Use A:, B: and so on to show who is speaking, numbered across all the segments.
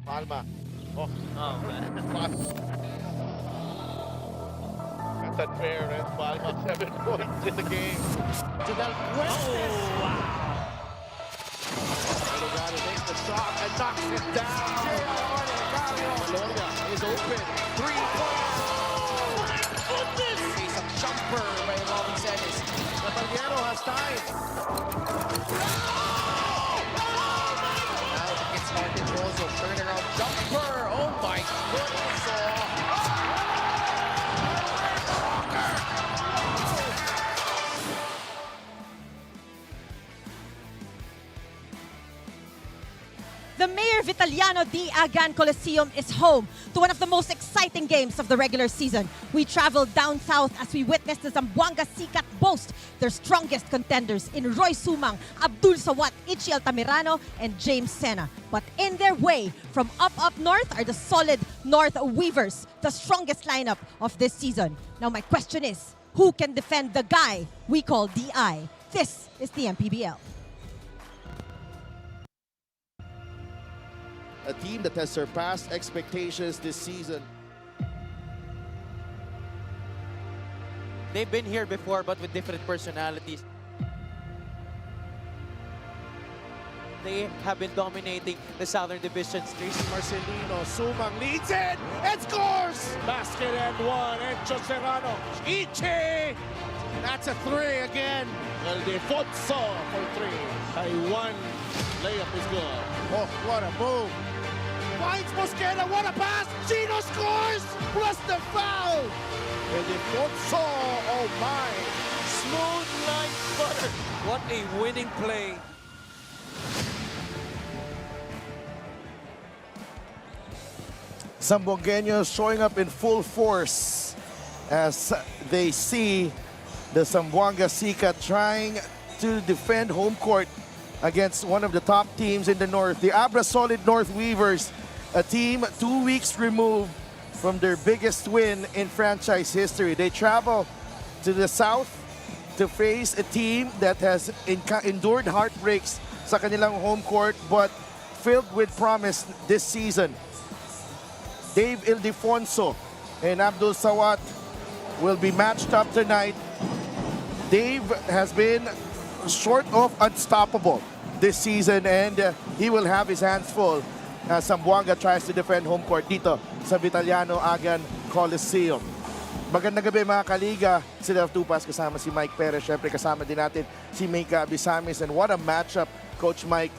A: Palma. Oh,
B: Oh, man.
A: that's unfair, and Palma 7 points in the game. Janelle Fuentes.
B: Oh, wow.
A: Delgado makes the shot and knocks it down. Malonia is open. 3-point. My goodness!
C: He's a jumper by Robin Celis.
A: Natalgano has time.
C: Now it gets started also. Turnaround jumper. Oh my goodness.
D: The Mayor Vitaliano D. Agan Coliseum is home to one of the most exciting games of the regular season. We traveled down south as we witnessed the Zamboanga Sikat boast their strongest contenders in Roy Sumang, Abdul Sawat, Ichi Altamirano, and James Sena. But in their way from up north are the solid North Weavers, the strongest lineup of this season. Now my question is, who can defend the guy we call DI? This is the MPBL.
A: A team that has surpassed expectations this season.
B: They've been here before, but with different personalities. They have been dominating the Southern Divisions.
A: Tracy Marcelino, Sumang leads it and scores! Basket and one, Encho Serrano. Ichi! That's a three again. El Defonso for three. By one. Layup is good. Oh, what a move. Finds Mosqueda, what a pass! Chino scores! Plus the foul! El Defonso, oh my.
B: Smooth like butter. What a winning play.
E: Zamboangueños showing up in full force as they see the Zamboanga Sikat trying to defend home court against one of the top teams in the north. The Abra Solid North Weavers, a team 2 weeks removed from their biggest win in franchise history. They travel to the south to face a team that has endured heartbreaks sa kanilang home court but filled with promise this season. Dave Ildefonso and Abdul Sawat will be matched up tonight. Dave has been sort of unstoppable this season and he will have his hands full as Zamboanga tries to defend home court dito sa Vitaliano Agan Coliseum. Magandang gabi mga kaliga. Sila Tupas kasama si Mike Perez. Siyempre kasama din natin si Mika Abisamis. And what a matchup, Coach Mike.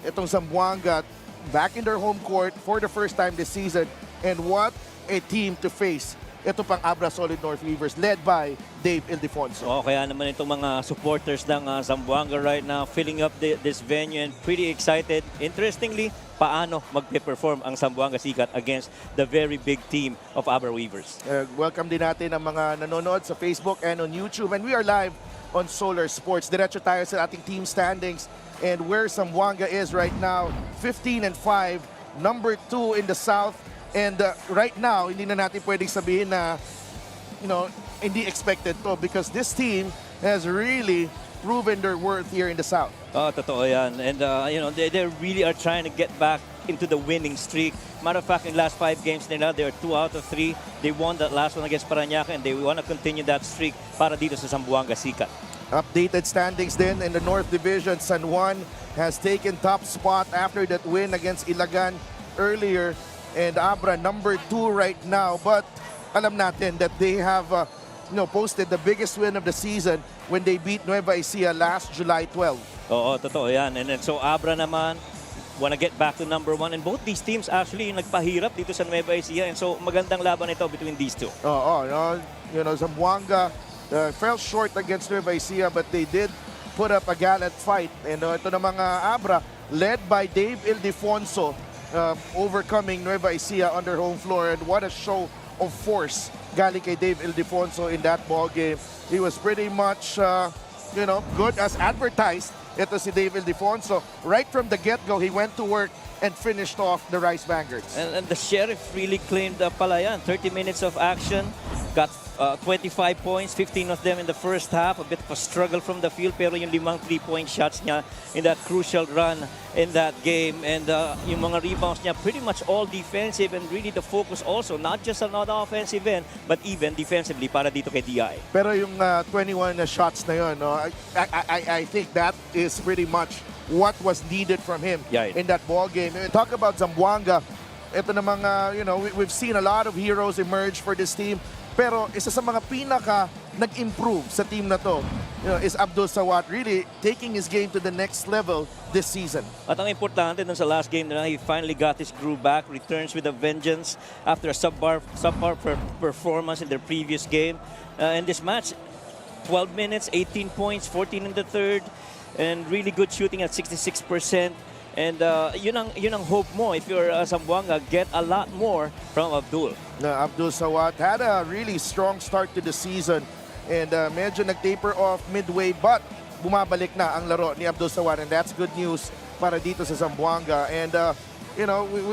E: Itong Zamboanga back in their home court for the first time this season. And what a team to face. Ito pang Abra Solid North Weavers led by Dave Ildefonso.
F: Oh, kaya naman itong mga supporters ng Zamboanga right now filling up this venue and pretty excited. Interestingly, paano magpe-perform ang Zamboanga Sikat against the very big team of Abra Weavers.
E: Welcome din natin ang mga nanonood sa Facebook and on YouTube. And we are live on Solar Sports. Diretso tayo sa ating team standings and where Zamboanga is right now, 15-5, number 2 in the South. And right now, hindi na natin pwedeng sabihin na, hindi expected to because this team has really proven their worth here in the South.
F: Oh, totoo yan. And, they really are trying to get back into the winning streak. Matter of fact, in the last 5 games nila, they are 2 out of 3. They won that last one against Parañaque and they want to continue that streak para dito sa Zamboanga Sikat.
E: Updated standings then in the North Division. San Juan has taken top spot after that win against Ilagan earlier. And Abra number 2 right now. But alam natin that they have posted the biggest win of the season when they beat Nueva Ecija last July 12.
F: Oo, totoo yan. And then, so Abra naman want to get back to number 1. And both these teams actually nagpahirap dito sa Nueva Ecija. And so magandang laban ito between these two.
E: Zamboanga fell short against Nueva Ecija but they did put up a gallant fight. And ito na mga Abra led by Dave Ildefonso. Overcoming Nueva Ecija on their home floor, and what a show of force galing kay Dave Ildefonso in that ball game. He was pretty much good as advertised. Ito si Dave Ildefonso. Right from the get-go, he went to work and finished off the Rice Vanguards.
F: And the Sheriff really claimed the palayan. 30 minutes of action. got 25 points, 15 of them in the first half. A bit of a struggle from the field, pero yung 5 3-point shots niya in that crucial run in that game. And yung mga rebounds niya, pretty much all defensive, and really the focus also, not just on the offensive end, but even defensively para dito kay DI.
E: Pero yung 21 na shots na yun, no, I think that is pretty much what was needed from him in that ball game. Talk about Zamboanga. Ito namang, we've seen a lot of heroes emerge for this team. Pero isa sa mga pinaka nag-improve sa team na to, is Abdul Sawat really taking his game to the next level this season.
F: At ang importante dun sa last game na he finally got his groove back, returns with a vengeance after a subpar performance in their previous game. In this match, 12 minutes, 18 points, 14 in the third, and really good shooting at 66%. And yun ang hope mo if you're Zamboanga, get a lot more from Abdul.
E: Abdul Sawat had a really strong start to the season and medyo nag-taper off midway, but bumabalik na ang laro ni Abdul Sawat, and that's good news para dito sa Zamboanga. And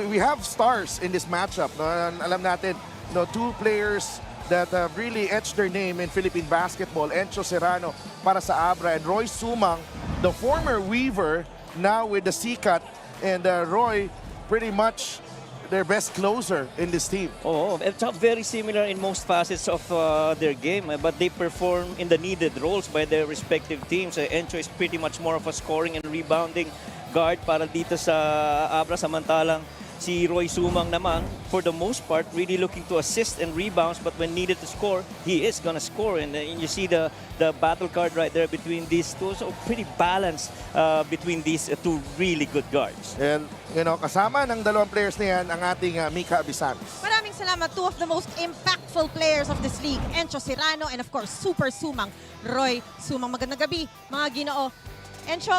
E: we have stars in this matchup. No? Alam natin, two players that have really etched their name in Philippine basketball, Encho Serrano para sa Abra, and Roy Sumang, the former Weaver, now with the Sikat, and Roy pretty much their best closer in this team.
F: Oh, it's very similar in most facets of their game, but they perform in the needed roles by their respective teams. Encho is pretty much more of a scoring and rebounding guard para dito sa Abra, samantalang si Roy Sumang naman, for the most part, really looking to assist and rebounds, but when needed to score, he is gonna score. And you see the battle card right there between these two. So pretty balanced between these two really good guards.
E: And, kasama ng dalawang players na yan, ang ating Mika Abisan.
D: Maraming salamat. Two of the most impactful players of this league, Encho Serrano, and of course, Super Sumang, Roy Sumang. Magandang gabi, mga Ginoo. Encho,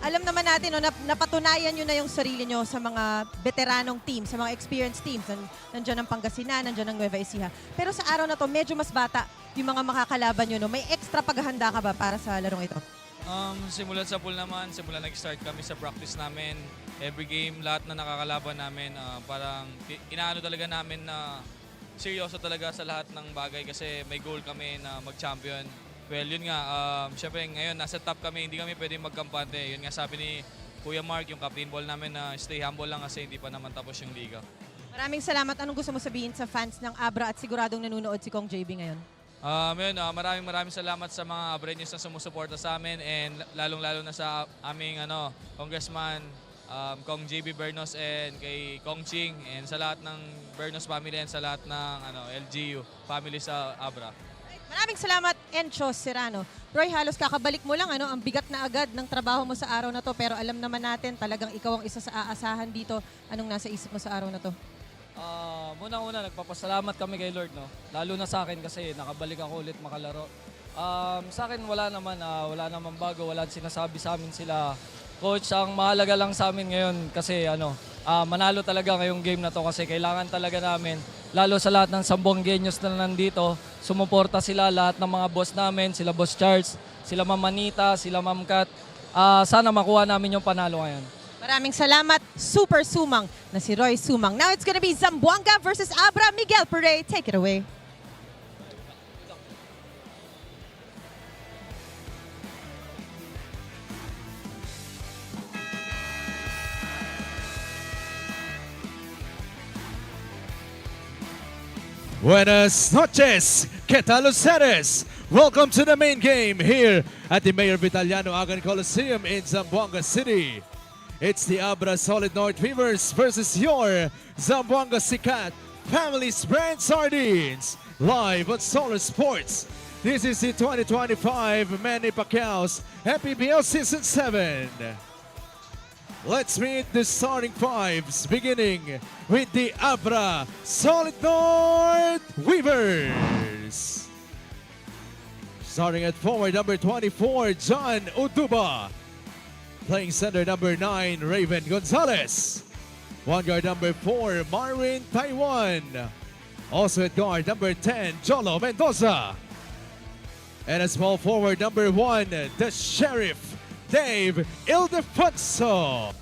D: alam naman natin, napatunayan nyo na yung sarili nyo sa mga veteranong team, sa mga experienced teams. Nandiyan ang Pangasinan, nandiyan ang Nueva Ecija. Pero sa araw na to, medyo mas bata yung mga makakalaban nyo. May extra paghahanda ka ba para sa larong ito?
G: Simulan sa pool naman, simulan nag-start kami sa practice namin. Every game, lahat na nakakalaban namin, parang inaano talaga namin na seryoso talaga sa lahat ng bagay kasi may goal kami na mag-champion. Well, yun nga, syempre ngayon nasa top kami, hindi kami pwedeng magkampante. Yun nga sabi ni Kuya Mark, yung captain ball namin na stay humble lang kasi hindi pa naman tapos yung liga.
D: Maraming salamat. Anong gusto mo sabihin sa fans ng Abra at siguradong nanonood si Kong JB ngayon?
G: Maraming salamat sa mga Abreños na sumusuporta sa amin, and lalong-lalo na sa aming Congressman Kong JB Bernos and kay Kong Ching, and sa lahat ng Bernos family and sa lahat ng LGU family sa Abra.
D: Maraming salamat, Encho Serrano. Roy, halos kakabalik mo lang, ang bigat na agad ng trabaho mo sa araw na to, pero alam naman natin talagang ikaw ang isa sa aasahan dito. Anong nasa isip mo sa araw na to?
H: Muna-una, nagpapasalamat kami kay Lord, no? Lalo na sa akin kasi nakabalik ako ulit makalaro. Sa akin wala naman bago, wala sinasabi sa amin sila. Coach, ang mahalaga lang sa amin ngayon kasi manalo talaga ngayong game na to kasi kailangan talaga namin, lalo sa lahat ng Zamboangueños na nandito, sumuporta sila, lahat ng mga boss namin, sila Boss Charles, sila Ma'am Manita, sila Ma'am Kat. Sana makuha namin yung panalo ngayon.
D: Maraming salamat, Super Sumang na si Roy Sumang. Now it's gonna be Zamboanga versus Abra. Miguel Pere, take it away.
I: Buenas noches, ¿qué tal ustedes? Welcome to the main game here at the Mayor Vitaliano Agan Coliseum in Zamboanga City. It's the Abra Solid North Weavers versus your Zamboanga Sikat Families Brand Sardines, live on Solar Sports. This is the 2025 Manny Pacquiao's MPBL Season 7. Let's meet the starting fives, beginning with the Abra Solid North Weavers. Starting at forward, number 24, John Uduba. Playing center, number 9, Raven Gonzalez. One guard, number 4, Marvin Taiwan. Also at guard, number 10, Jolo Mendoza. And a small forward, number 1, the Sheriff, Dave Ildefonso.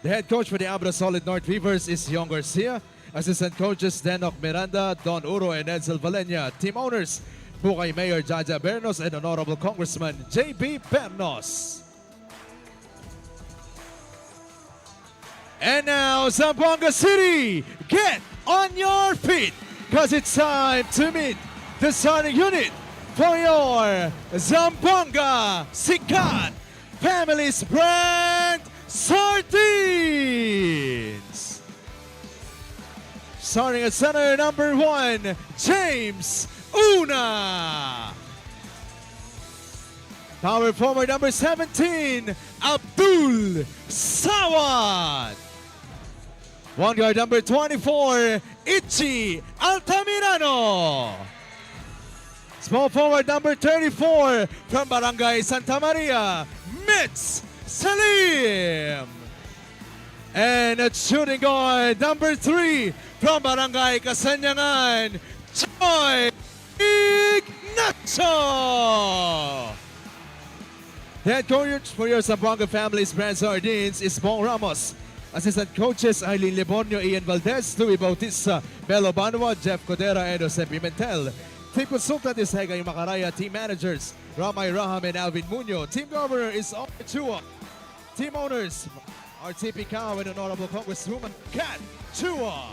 I: The head coach for the Abra Solid North Weavers is Yon Garcia. Assistant coaches Denok Miranda, Don Uro, and Edsel Valenia. Team owners, Bukay Mayor Jaja Bernos and Honorable Congressman J.B. Bernos. And now, Zamboanga City, get on your feet, because it's time to meet the starting unit for your Zamboanga Sikat Family's Brand Sardines. Starting at center, number 1, James Una. Power forward, number 17, Abdul Sawat. One guard, number 24, Ichi Altamirano. Small forward, number 34, from Barangay Santa Maria, Mitz Salim. And at shooting guard, number 3, from Barangay Kasanyangan, Joy Ignacio. Head coach for your Zamboanga Family's Brand Sardines is Bong Ramos. Assistant coaches Eileen Libornio, Ian Valdez, Louis Bautista, Melo Banwa, Jeff Codera, and Jose Pimentel. Team consultant is Hegay Macaraya. Team managers Ramay Raham and Alvin Muñoz. Team governor is Omar Chua. Team owners are TP Cao and Honorable Congresswoman Kat Chua.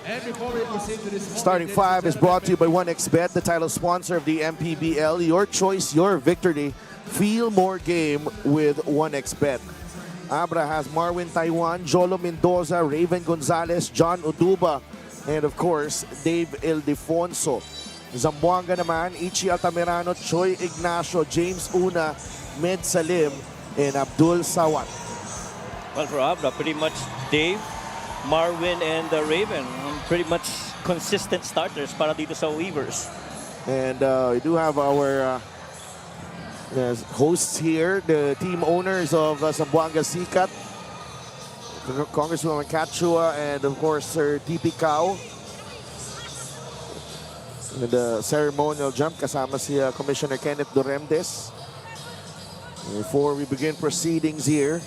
I: And before we proceed to this
E: Starting 5 is brought to you by 1xBet, the title sponsor of the MPBL. Your choice, your victory. Feel more game with 1xBet. Abra has Marwin Taiwan, Jolo Mendoza, Raven Gonzalez, John Uduba, and of course, Dave Ildefonso. Zamboanga naman, Ichi Altamirano, Choi Ignacio, James Una, Med Salim, and Abdul Sawat.
F: Well, for Abra, pretty much Dave, Marwin, and Raven. Pretty much consistent starters para dito sa Weavers.
E: And we do have our hosts here, the team owners of Zamboanga Sikat, Congresswoman Kachua, and of course Sir TP Cao. And the ceremonial jump kasama si Commissioner Kenneth Doremdes. Before we begin proceedings here,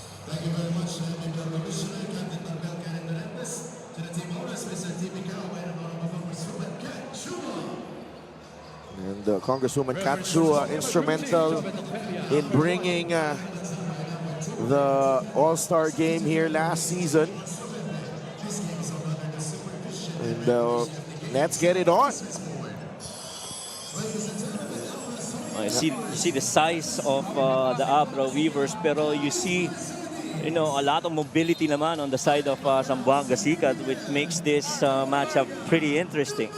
E: and Congresswoman Kachua instrumental in bringing the All-Star game here last season. And let's get it on.
F: You see the size of the Abra Weavers, pero you see, a lot of mobility naman on the side of Zamboanga Sikat, which makes this matchup pretty interesting.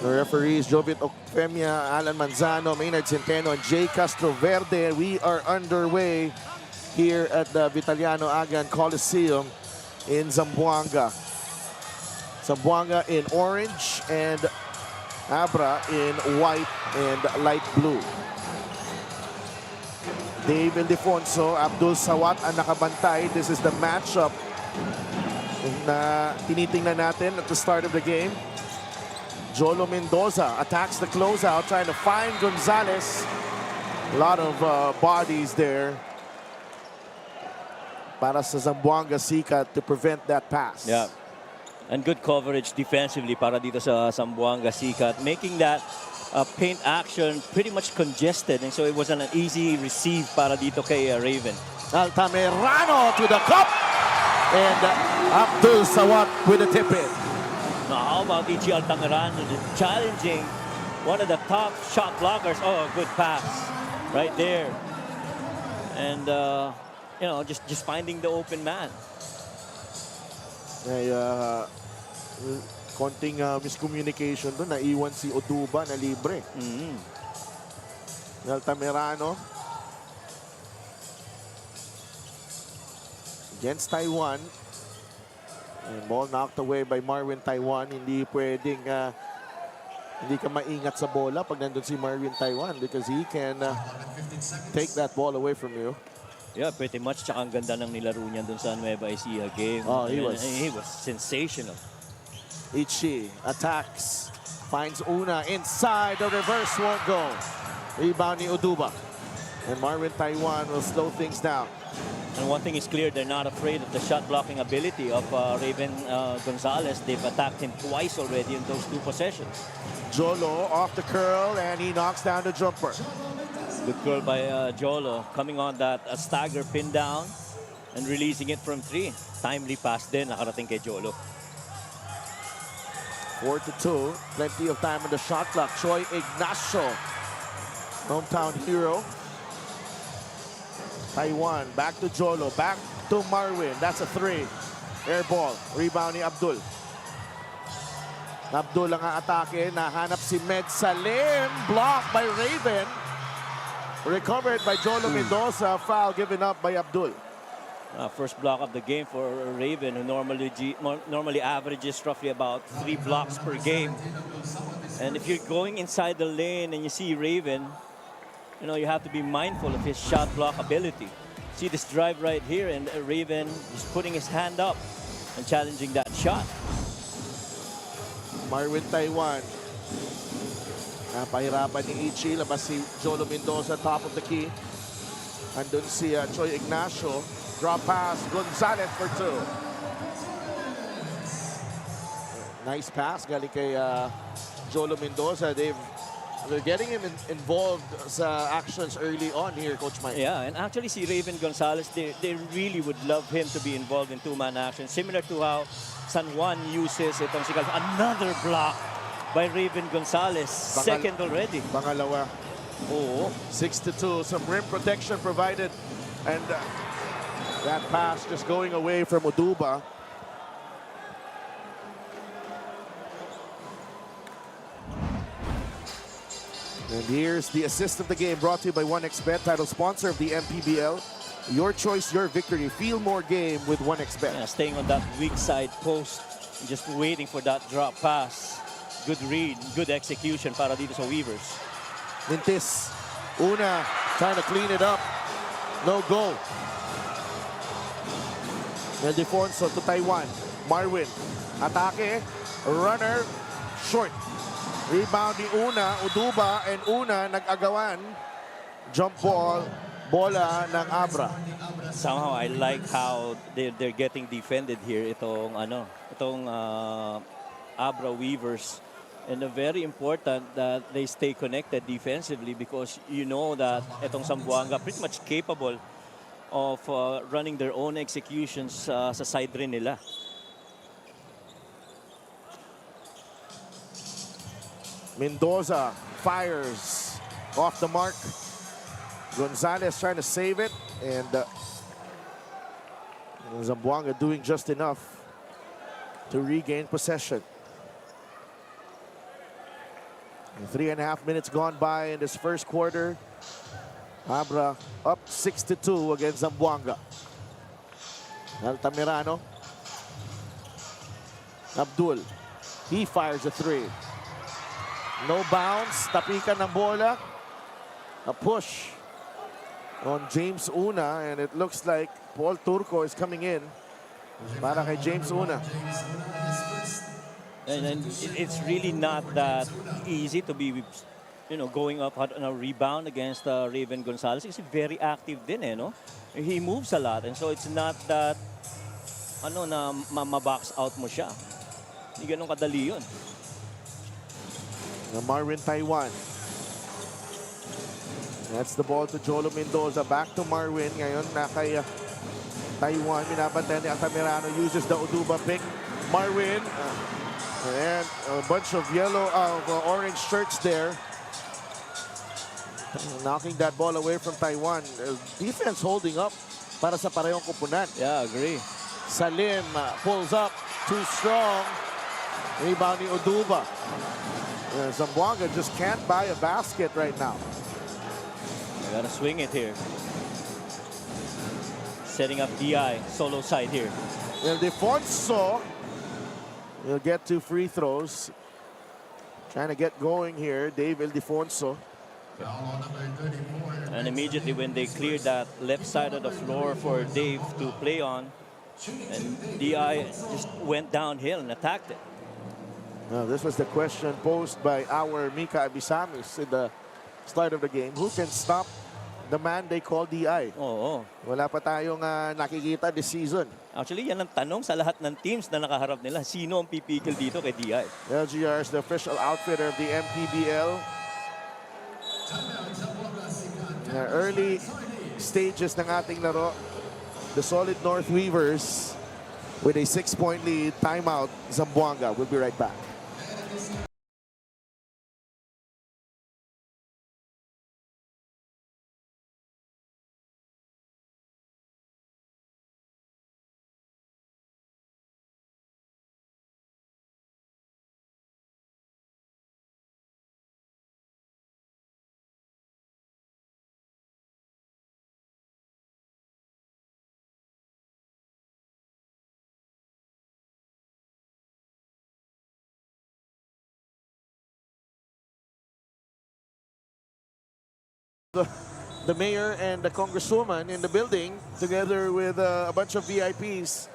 E: The referees, Jovit Ocfemia, Alan Manzano, Maynard Centeno, and Jay Castroverde. We are underway here at the Vitaliano Agan Coliseum in Zamboanga. Zamboanga in orange and Abra in white and light blue. Dave Ildefonso, Abdul Sawat ang nakabantay. This is the matchup na tinitingnan natin at the start of the game. Jolo Mendoza attacks the closeout, trying to find Gonzalez. A lot of bodies there para sa Zamboanga Sikat to prevent that pass.
F: Yeah. And good coverage defensively para dito sa Zamboanga Sikat, making that paint action pretty much congested, and so it wasn't an easy receive para dito kay Raven.
E: Altamirano to the cup, and Abdul Sawat with a tip-in.
F: Now, how about Ichi Altamirano challenging one of the top shot blockers? Oh, a good pass right there. And, just finding the open man.
E: Ay, konting miscommunication doon. Naiwan si Oduba na libre. Altamirano against Taiwan. And ball knocked away by Marwin Taiwan. Hindi pwedeng hindi ka maingat sa bola pag nandun si Marwin Taiwan, because he can take that ball away from you.
F: Yeah, pretty much. Tsaka ang ganda ng nilaro niya dun sa Nueva Ecija game.
E: Oh, he
F: was sensational.
E: Ichi attacks, finds Una inside. The reverse won't go. Rebound ni Uduba. And Marwin Taiwan will slow things down.
F: And one thing is clear, they're not afraid of the shot blocking ability of Raven Gonzalez. They've attacked him twice already in those 2 possessions.
E: Jolo off the curl, and he knocks down the jumper.
F: Good curl by Jolo, coming on that stagger pin down and releasing it from 3. Timely pass din, nakarating kay Jolo.
E: 4-2. Plenty of time on the shot clock. Troy Ignacio, hometown hero. Taiwan, back to Jolo, back to Marwin. That's a 3. Air ball. Rebound ni Abdul. Abdul ang aatake. Nahanap si Med Salim. Blocked by Raven. Recovered by Jolo Mendoza. Foul given up by Abdul.
F: First block of the game for Raven, who normally averages roughly about 3 blocks per game. And if you're going inside the lane and you see Raven, you know, you have to be mindful of his shot block ability. See this drive right here, and Raven is putting his hand up and challenging that shot.
E: Marwin Taiwan. Napahirapan ni Ichi. Labas si Jolo Mendoza, top of the key. Andun si Troy Ignacio. Drop pass, Gonzalez for 2. Nice pass galing kay Jolo Mendoza. They're getting him involved sa actions early on here, Coach Mike.
F: Yeah, and actually si Raven Gonzalez, they really would love him to be involved in 2-man action. Similar to how San Juan uses itong si another block by Raven Gonzalez. Second already.
E: Pangalawa.
F: Oo.
E: 6-2. Some rim protection provided. And that pass just going away from Oduba. And here's the assist of the game, brought to you by 1xBet, title sponsor of the MPBL. Your choice, your victory. Feel more game with 1xBet.
F: Yeah, staying on that weak side post, just waiting for that drop pass. Good read, good execution para dito sa Weavers.
E: Mintis, Una trying to clean it up. No go. Ildefonso to Taiwan. Marwin, atake, runner, short. Rebound ni Una, Uduba, and Una nag-agawan. Jump ball, bola ng Abra.
F: Somehow I like how they're getting defended here. Itong Abra Weavers. And very important that they stay connected defensively, because you know that itong Zamboanga pretty much capable of running their own executions sa side rin nila.
E: Mendoza fires off the mark. Gonzalez trying to save it, and Zamboanga doing just enough to regain possession. 3.5 minutes gone by in this first quarter. Abra up 6-2 against Zamboanga. Altamirano. Abdul. He fires a 3. No bounce. Tapikan ng bola. A push on James Una, and it looks like Paul Turco is coming in para kay James Una.
F: And it's really not that easy to be, you know, going up on a rebound against Raven Gonzalez. He's very active din, no? He moves a lot, and so it's not that na ma-box out mo siya. Hindi ganun kadali yun.
E: Marwin Taiwan. That's the ball to Jolo Mendoza. Back to Marwin. Ngayon na kay Taiwan. Minabantay ni Altamirano. Uses the Uduba pick. Marwin. And a bunch of orange shirts there. Knocking that ball away from Taiwan. Defense holding up para sa parehong kupunan.
F: Yeah, agree.
E: Salim pulls up. Too strong. Rebound ni Uduba. Zamboanga just can't buy a basket right now.
F: They gotta swing it here. Setting up DI, solo side here.
E: Ildefonso will get 2 free throws. Trying to get going here, Dave Ildefonso.
F: And immediately when they cleared that left side of the floor for Dave to play on, and DI just went downhill and attacked it.
E: This was the question posed by our Mika Abisamis in the start of the game. Who can stop the man they call DI.
F: Oo.
E: Wala pa tayong nakikita this season.
F: Actually, yan ang tanong sa lahat ng teams na nakaharap nila. Sino ang pipikil dito kay DI?
E: LGR is the official outfitter of the MPBL. Early stages ng ating laro. The Solid North Weavers with a 6-point lead. Timeout, Zamboanga. We'll be right back. The mayor and the congresswoman in the building, together with a bunch of VIPs,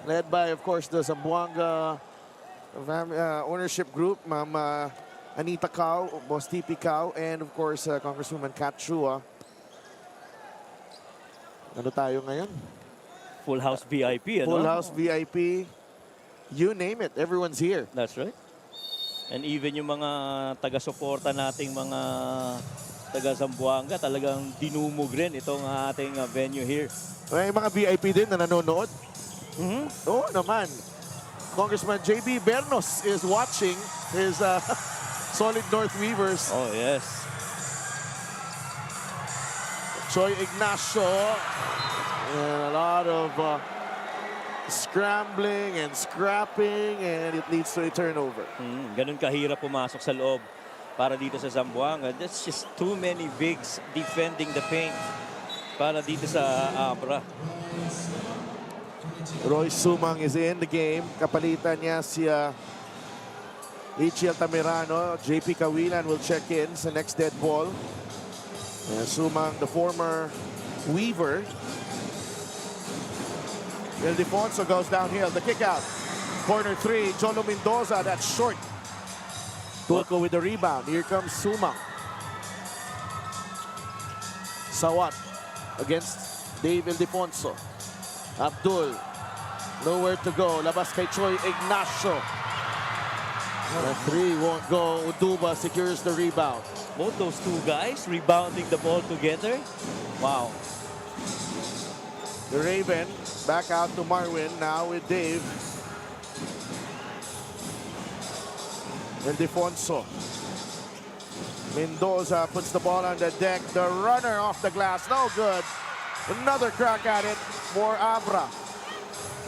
E: led by, of course, the Zamboanga ownership group, Ma'am Anita Cao, Boss TP Cao, and of course, Congresswoman Kat Chua. Ano tayo ngayon?
F: Full house VIP, ano?
E: Full house VIP. You name it, everyone's here.
F: That's right. And even yung mga taga-suporta nating mga taga-Zamboanga, talagang dinumog rin itong ating venue here.
E: May mga VIP din na nanonood. Oo naman. Congressman JB Bernos is watching his Solid North Weavers.
F: Oh, yes.
E: Choi Ignacio. And a lot of scrambling and scrapping, and it leads to a turnover.
F: Ganun kahirap pumasok sa loob para dito sa Zamboanga. That's just too many bigs defending the paint para dito sa Abra.
E: Roy Sumang is in the game. Kapalitan niya si Ichi Altamirano. JP Cawilan will check in sa next dead ball. And Sumang, the former Weaver. Ildefonso goes downhill. The kick out. Corner three. Jolo Mendoza. That's short. Turco with the rebound. Here comes Sumang. Sawat against Dave Ildefonso. Abdul. Nowhere to go. Labas kay Choi Ignacio. The three won't go. Uduba secures the rebound.
F: Both those two guys rebounding the ball together. Wow.
E: The Raven back out to Marwin now with Dave. Ildefonso. Mendoza puts the ball on the deck. The runner off the glass. No good. Another crack at it for Abra.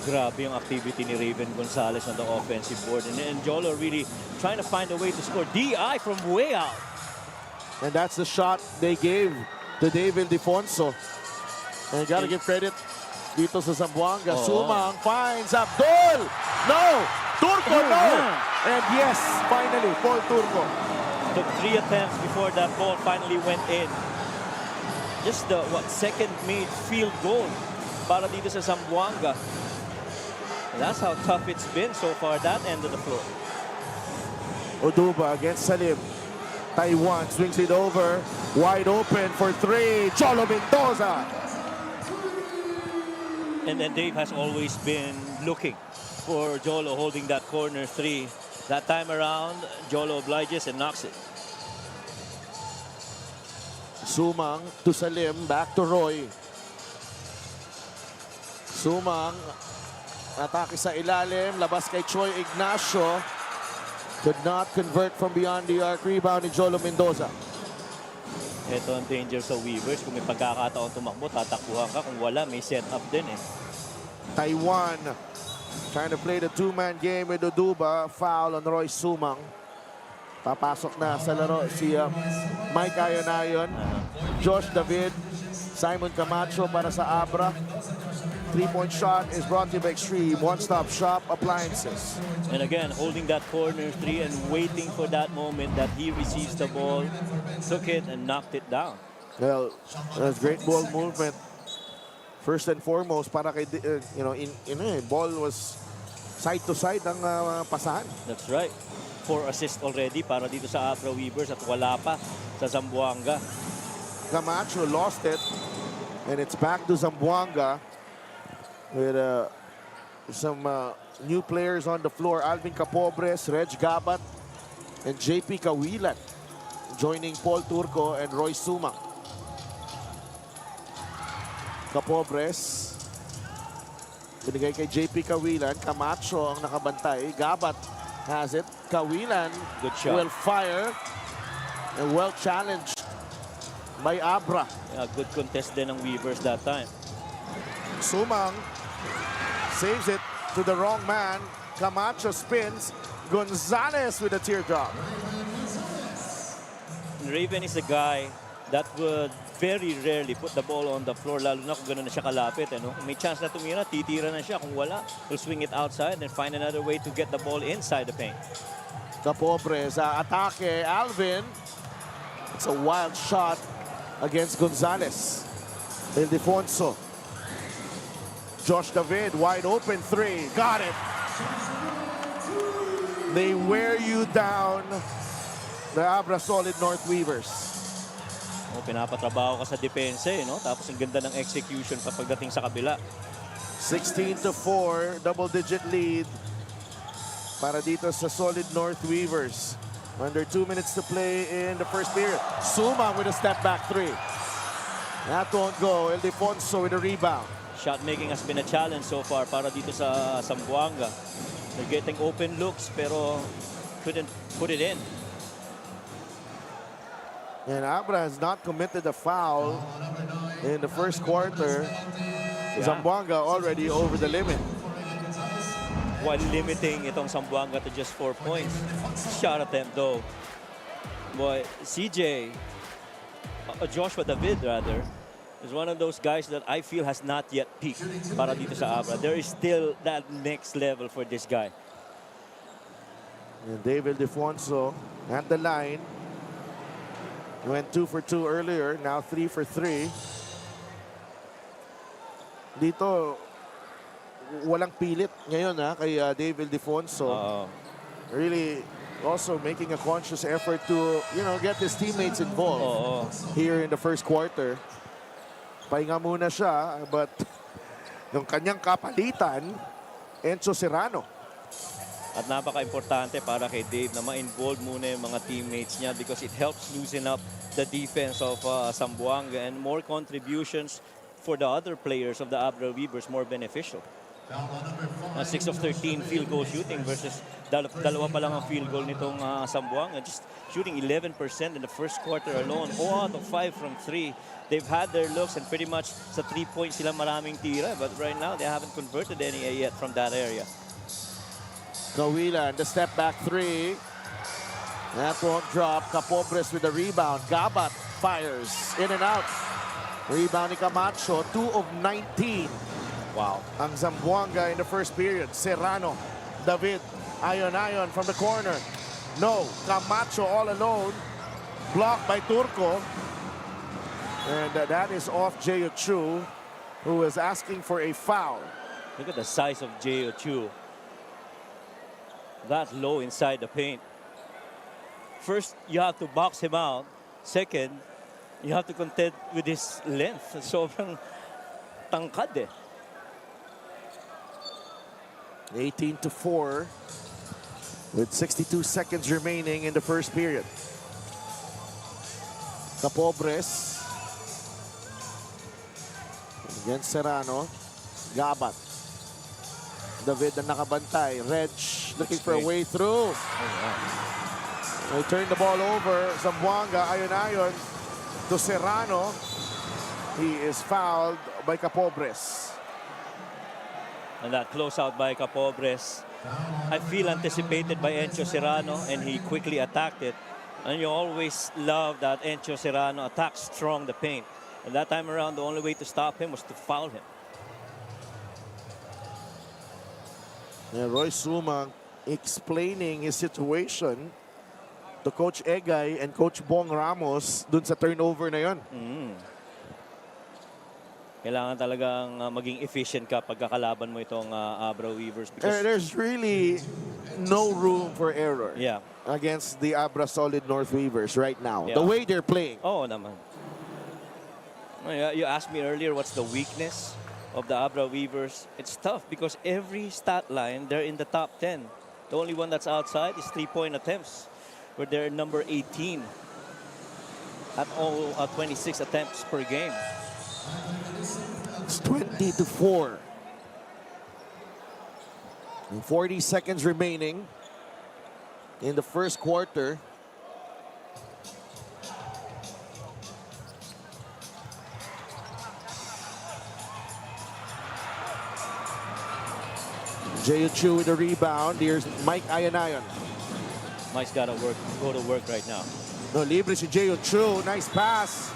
F: Grabe yung activity ni Raven Gonzalez on the offensive board. And Jolo really trying to find a way to score. DI from way out.
E: And that's the shot they gave to Dave Ildefonso. And you gotta give credit dito sa Zamboanga. Sumang finds Abdul. No! Turco, no! And yes, finally, Paul Turco.
F: Took 3 attempts before that ball finally went in. Just the second made field goal para dito sa Zamboanga. And that's how tough it's been so far, that end of the floor.
E: Uduba against Salim. Taiwan swings it over. Wide open for three. Jolo Mendoza.
F: And then Dave has always been looking for Jolo holding that corner three. That time around, Jolo obliges and knocks it.
E: Sumang to Salim, back to Roy. Sumang, atake sa ilalim, labas kay Choi Ignacio. Could not convert from beyond the arc. Rebound ni Jolo Mendoza.
F: Ito ang danger sa Weavers. Kung may pagkakataon tumakbo, tatakbuhan ka. Kung wala, may set up din eh.
E: Taiwan trying to play the two-man game with Uduba. Foul on Roy Sumang. Papasok na sa laro si Mike Ayonayon, Josh David, Simon Camacho para sa Abra. Three-point shot is brought to you by Extreme One-Stop Shop Appliances.
F: And again, holding that corner three and waiting for that moment that he receives the ball, took it and knocked it down.
E: Well, that's great ball movement. First and foremost, para kay, ball was side to side ang pasahan.
F: That's right. 4 assists already para dito sa Abra Weavers at wala pa sa Zamboanga.
E: Camacho lost it. And it's back to Zamboanga with some new players on the floor. Alvin Capobres, Reg Gabat, and JP Kawilan joining Paul Turco and Roy Sumang. Capobres, binigay kay JP Kawilan. Camacho ang nakabantay. Gabat has it. Kawilan
F: Good shot.
E: will fire and well challenged by Abra.
F: Yeah, good contest din ng Weavers that time.
E: Sumang saves it to the wrong man. Camacho spins. Gonzalez with a teardrop.
F: Raven is a guy that would very rarely put the ball on the floor, lalo na kung gano'n na siya kalapit. Kung may chance na tumira, titira na siya. Kung wala, he'll swing it outside and find another way to get the ball inside the paint.
E: Capobres, atake. Alvin. It's a wild shot against Gonzalez. Ildefonso. Josh David, wide open three. Got it. They wear you down. The Abra Solid North Weavers.
F: Pinapatrabaho ka sa depensa, no? Tapos ang ganda ng execution pagdating sa kabila.
E: 16-4, double-digit lead para dito sa Solid North Weavers. Under 2 minutes to play in the first period. Sumang with a step-back three. That won't go. Ildefonso with a rebound.
F: Shot making has been a challenge so far para dito sa Zamboanga. They're getting open looks pero couldn't put it in.
E: And Abra has not committed a foul in the first quarter. Zamboanga already over the limit.
F: While limiting itong Zamboanga to just 4 points. Shot attempt though. Boy, CJ, Joshua David rather, is one of those guys that I feel has not yet peaked para dito sa Abra. There is still that next level for this guy.
E: And David Ildefonso at the line. He went 2 for 2 earlier, now 3 for 3. Dito, walang pilit ngayon kay David Ildefonso. Really also making a conscious effort to, get his teammates involved here in the first quarter. Pahinga muna siya, but yung kanyang kapalitan, Enzo Serrano.
F: At napaka-importante para kay Dave na ma-involve muna yung mga teammates niya because it helps loosen up the defense of Zamboanga and more contributions for the other players of the Abra Weavers more beneficial. 6 of 13 field goal shooting versus dalawa pa lang ang field goal nitong Zamboanga. Just shooting 11% in the first quarter alone. 4 out of 5 from 3. They've had their looks and pretty much sa 3 points sila maraming tira. But right now, they haven't converted any yet from that area.
E: Kawilan, the step back three. That won't drop. Capobres with the rebound. Gabat fires in and out. Rebound ni Camacho, 2 of 19.
F: Wow.
E: Ang Zamboanga in the first period. Serrano, David, ayon from the corner. No, Camacho all alone. Blocked by Turco. And that is off Jay Chu, who is asking for a foul.
F: Look at the size of Jay Chu. That low inside the paint. First, you have to box him out. Second, you have to contend with his length. Sobrang tangkad
E: 18-4 with 62 seconds remaining in the first period. Capobres against Serrano. Gabat. David na nakabantay. Reg looking for a way through. They turn the ball over. Zamboanga ayon to Serrano. He is fouled by Capobres.
F: And that closeout by Capobres, I feel anticipated by Enzo Serrano, and he quickly attacked it. And you always love that Enzo Serrano attacks strong the paint. And that time around, the only way to stop him was to foul him.
E: And Roy Sumang explaining his situation to Coach Egay and Coach Bong Ramos dun sa turnover na yon.
F: Kailangan talagang maging efficient ka pagkakalaban mo itong Abra Weavers. Because
E: There's really no room for error
F: yeah.
E: against the Abra Solid North Weavers right now.
F: Yeah.
E: The way they're playing.
F: Oo naman. Yeah, you asked me earlier what's the weakness of the Abra Weavers. It's tough because every stat line, they're in the top 10. The only one that's outside is 3-point attempts, where they're number 18 at all 26 attempts per game.
E: It's 20-4. And 40 seconds remaining in the first quarter. Jayo Chu with a rebound. Here's Mike Ayanayon.
F: Mike's got to go to work right now.
E: No, libre si Jayo Chu. Nice pass.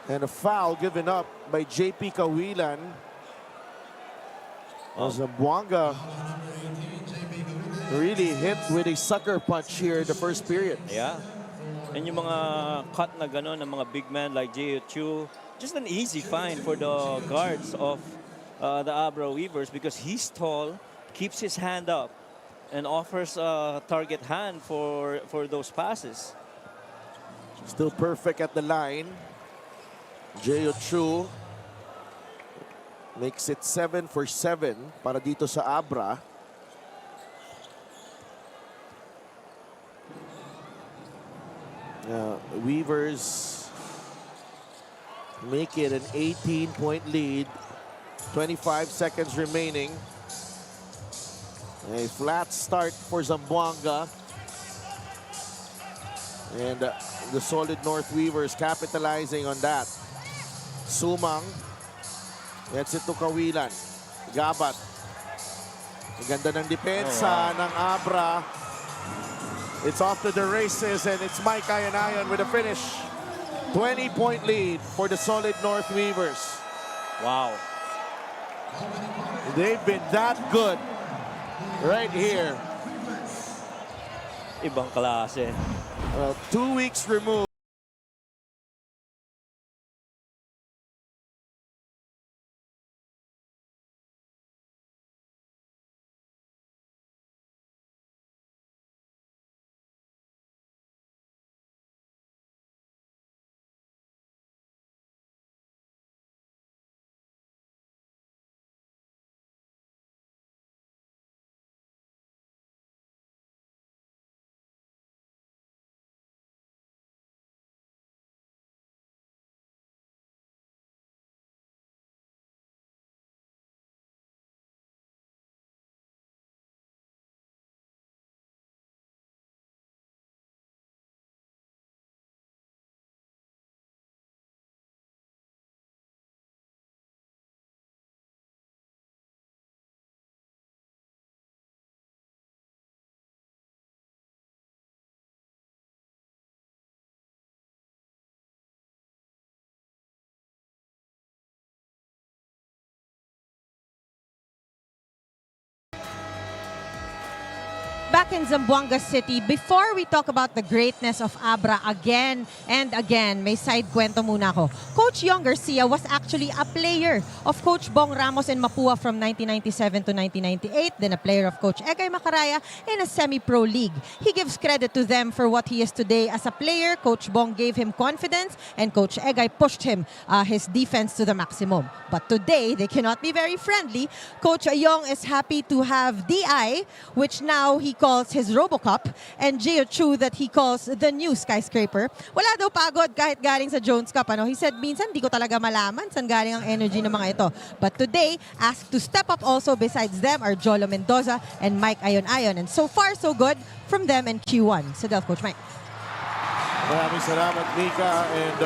E: And a foul given up by JP Kawilan. Zamboanga really hit with a sucker punch here in the first period.
F: Yeah. And yung mga cut na gano'n ng mga big men like Jayo Chu, just an easy find for the guards of the Abra Weavers because he's tall, keeps his hand up, and offers a target hand for those passes.
E: Still perfect at the line. Jayo Chu makes it 7 for 7 para dito sa Abra. Weavers make it an 18-point lead. 25 seconds remaining. A flat start for Zamboanga. And the Solid North Weavers capitalizing on that. Sumang. Gets it to Kawilan. Gabat. Ang ganda ng depensa ng Abra. It's off to the races and it's Mike Ayanayon with a finish. 20-point lead for the Solid North Weavers.
F: Wow.
E: They've been that good right here.
F: Ibang klase.
E: 2 weeks removed.
D: Back in Zamboanga City, before we talk about the greatness of Abra again and again, may side kwento muna ako. Coach Yong Garcia was actually a player of Coach Bong Ramos in Mapua from 1997 to 1998, then a player of Coach Egay Macaraya in a semi-pro league. He gives credit to them for what he is today as a player. Coach Bong gave him confidence and Coach Egay pushed him his defense to the maximum. But today, they cannot be very friendly. Coach Yong is happy to have DI, which now he calls his Robocop, and Jayo Chu that he calls the new skyscraper. Wala daw pagod kahit galing sa Jones Cup. He said, minsan di ko talaga malaman saan galing ang energy ng mga ito. But today, asked to step up also besides them are Jolo Mendoza and Mike Ayon. And so far, so good from them in Q1. So, Coach Mike.
E: Maraming salamat, Mika. And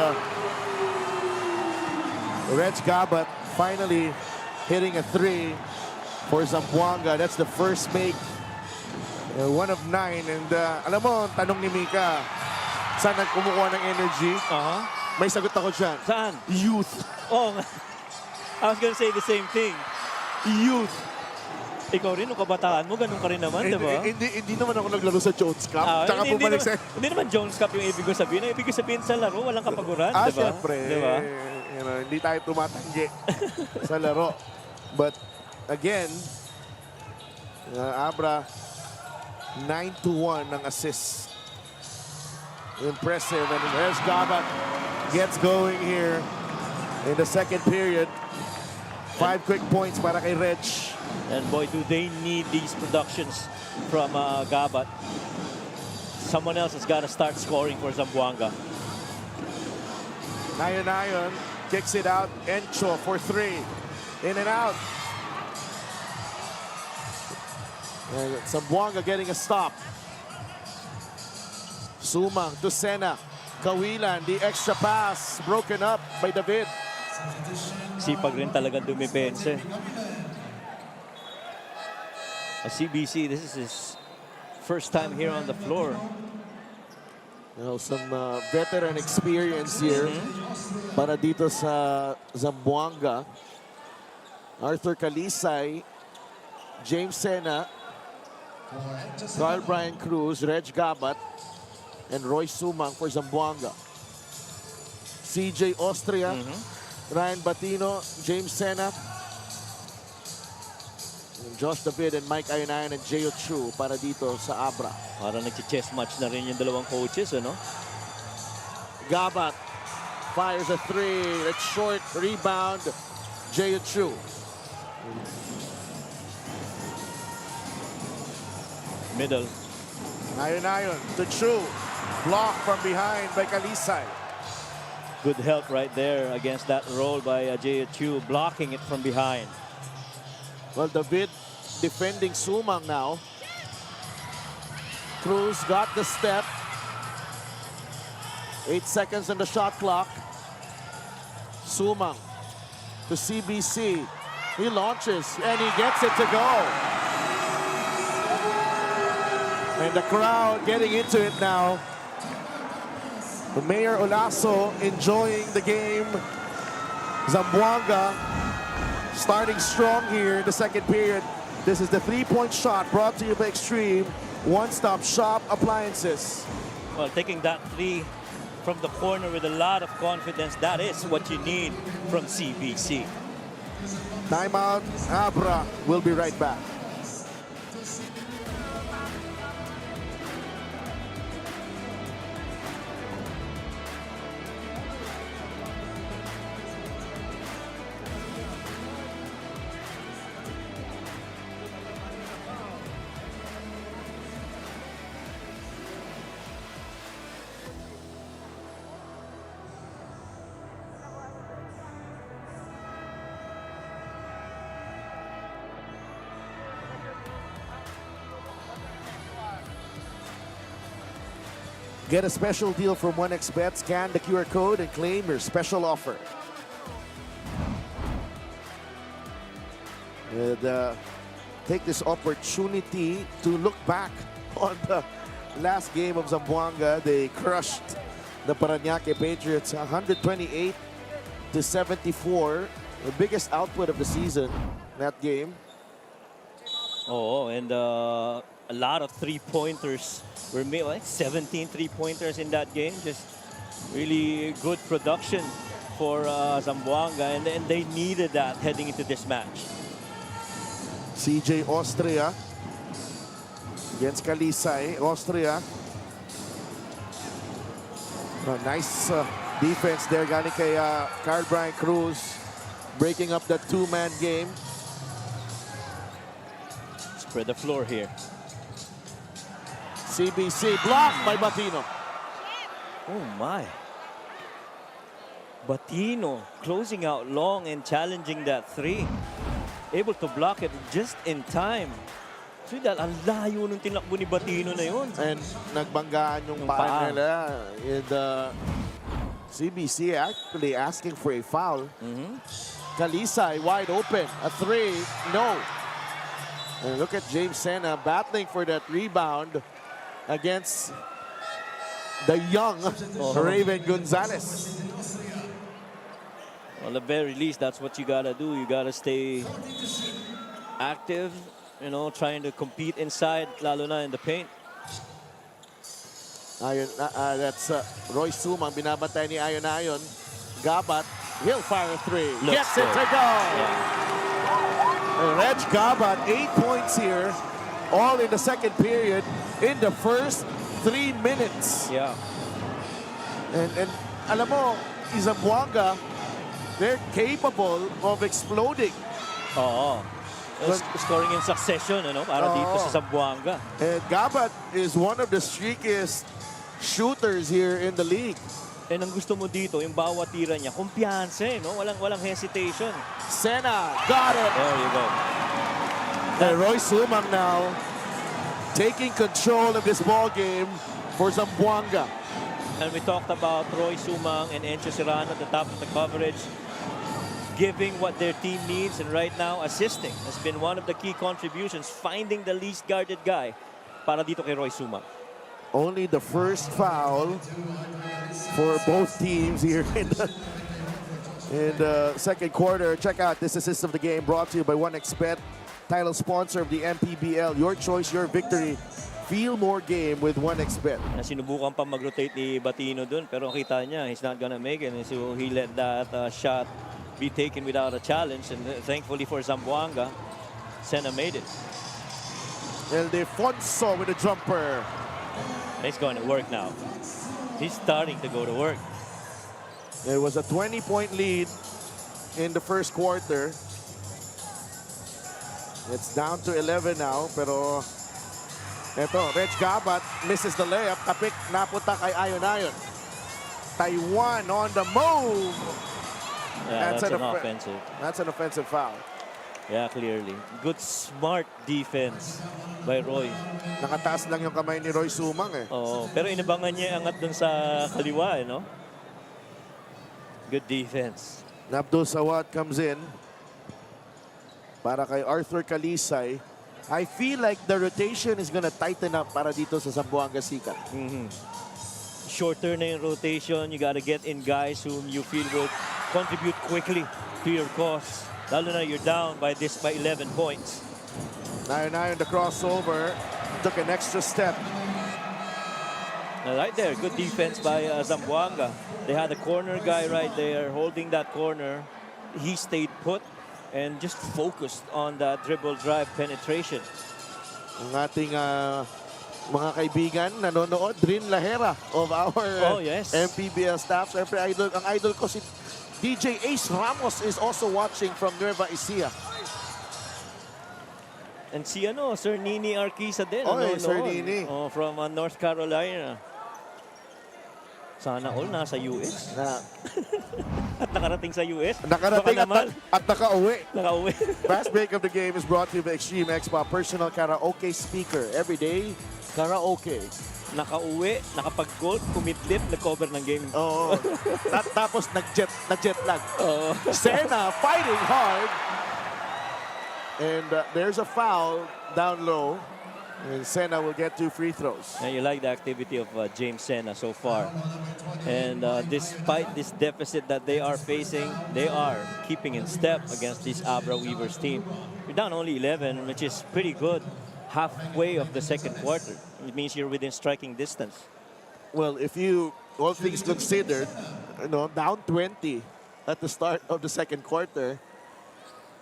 E: Reg Gabat finally hitting a 3 for Zamboanga. That's the first make. 1 of 9. And alam mo, tanong ni Mika, saan kumukuha ng energy? May sagot ako dyan.
F: Saan?
E: Youth.
F: Oh, I was gonna say the same thing.
E: Youth.
F: Ikaw rin, nung kabataan mo, ganun ka rin naman, di ba?
E: Hindi naman ako naglaro sa Jones Cup. Tsaka bumalik sa...
F: Hindi naman Jones Cup yung ibig ko sabihin. Ang ibig ko sabihin sa laro, walang kapaguran, di ba?
E: Siyempre.
F: Diba?
E: Hindi tayo tumatanggi sa laro. But again, Abra, 9-1 ng assist. Impressive. And there's Gabat gets going here. in the second period. 5 quick points para kay Reg.
F: And boy, do they need these productions from Gabat. Someone else has got to start scoring for Zamboanga.
E: Ayon kicks it out. Encho for 3. In and out. And Zamboanga getting a stop. Sumang to Sena. Kawilan, the extra pass broken up by David.
F: Sipag rin talaga dumipense. A CBC, this is his first time here on the floor.
E: Some veteran experience here para dito sa Zamboanga. Arthur Calisay, James Sena, Carl Brian Cruz, Reg Gabat, and Roy Sumang for Zamboanga. CJ Austria, Ryan Batino, James Sena, and Josh David, and Mike Ayonayan, and Jeo Chu para dito sa Abra.
F: Parang nag-chess match na rin yung dalawang coaches, ano?
E: Gabat fires a 3. It's short. Rebound. Jeo Chu.
F: Middle.
E: Ayon to Chu. Block from behind by Calisay.
F: Good help right there against that roll by Jay Chu, blocking it from behind.
E: Well, David defending Sumang now. Cruz got the step. 8 seconds on the shot clock. Sumang to CBC. He launches and he gets it to go. And the crowd getting into it now. The Mayor Olaso enjoying the game. Zamboanga starting strong here in the second period. This is the 3-point shot brought to you by Extreme One-Stop Shop Appliances.
F: Well, taking that 3 from the corner with a lot of confidence, that is what you need from CBC.
E: Timeout, Abra. We'll be right back. Get a special deal from 1xBet. Scan the QR code and claim your special offer. And take this opportunity to look back on the last game of Zamboanga. They crushed the Parañaque Patriots 128-74. The biggest output of the season, that game.
F: Oh, and a lot of three-pointers were made, like 17 three-pointers in that game. Just really good production for Zamboanga, and they needed that heading into this match.
E: CJ Austria against Calisay. Austria. Nice defense there galing kay Carl Brian Cruz, breaking up that two-man game.
F: Spread the floor here.
E: CBC blocked by Batino.
F: Oh my. Batino closing out long and challenging that three. Able to block it just in time. See that, ang layo nung tinakbo ni Batino na yun.
E: And nagbanggaan yung paa nila. And CBC actually asking for a foul. Calisay wide open. A three. No. And look at James Sena battling for that rebound against the young Raven Gonzalez.
F: Well, at the very least, that's what you gotta do. You gotta stay active, you know, trying to compete inside, lalo na in the paint.
E: That's Roy Sumang, binabantay ni Ayon. Gabat, he'll fire a three. Gets it to go. Reg Gabat, 8 points here, all in the second period, in the first 3 minutes.
F: Yeah.
E: And alam mo, Zamboanga, they're capable of exploding.
F: Oo. Scoring in succession, ano, para dito sa Zamboanga.
E: And Gabat is one of the streakiest shooters here in the league.
F: And ang gusto mo dito, yung bawat tira niya, kumpiyansa, no? Walang hesitation.
E: Sena got it.
F: There you go.
E: And Roy Sumang now taking control of this ball game for Zamboanga.
F: And we talked about Roy Sumang and Encho Serrano at the top of the coverage, giving what their team needs, and right now assisting has been one of the key contributions, finding the least guarded guy para dito kay Roy Sumang.
E: Only the first foul for both teams here in the second quarter. Check out this assist of the game brought to you by 1xBet, title sponsor of the MPBL. Your choice, your victory. Feel more game with 1xBet.
F: Sinubukan pa mag-rotate ni Batino dun, pero kita niya, he's not gonna make it. And so he let that shot be taken without a challenge. And thankfully for Zamboanga, Sena made it.
E: El Defonso with a jumper.
F: He's going to work now. He's starting to go to work.
E: There was a 20-point lead in the first quarter. It's down to 11 now, pero eto, Reg Gabat misses the layup. Kapik napunta kay Ayon. Taiwan on the move.
F: Yeah, that's an offensive.
E: That's an offensive foul.
F: Yeah, clearly. Good, smart defense by Roy.
E: Nakataas lang yung kamay ni Roy Sumang eh.
F: Oo, pero inabangan niya angat dun sa kaliwa, eh, no? Good defense.
E: Abdul Sawat comes in para kay Arthur Kalisay. I feel like the rotation is gonna tighten up para dito sa Zamboanga Sikat.
F: Shorter na yung rotation. You gotta get in guys whom you feel will contribute quickly to your cause. Lalo na you're down by 11 points.
E: Ayon the crossover. Took an extra step.
F: Right there, good defense by Zamboanga. They had a corner guy right there holding that corner. He stayed put and just focused on that dribble drive penetration.
E: Ang ating mga kaibigan nanonood, Drin Lahera of our MPBL staff. Siyempre, ang idol ko si DJ Ace Ramos is also watching from Nueva Ecija.
F: And si Sir Nini Arquisa din.
E: Sir Nini.
F: From North Carolina. Sana all nasa US. At nakarating sa US.
E: Nakarating at nakauwi.
F: Nakauwi.
E: Fast break of the game is brought to you by Extreme Expo, personal karaoke speaker. Every day, karaoke.
F: Nakauwi, nakapag-gold, kumidlip, nag-cover ng game.
E: Oo. Tapos nag-jet lag. Sena fighting hard. And there's a foul down low. And Sena will get 2 free throws.
F: And you like the activity of James Sena so far. And despite this deficit that they are facing, they are keeping in step against this Abra Weavers team. You're down only 11, which is pretty good. Halfway of the second quarter. It means you're within striking distance.
E: Well, if you, all things considered, down 20 at the start of the second quarter,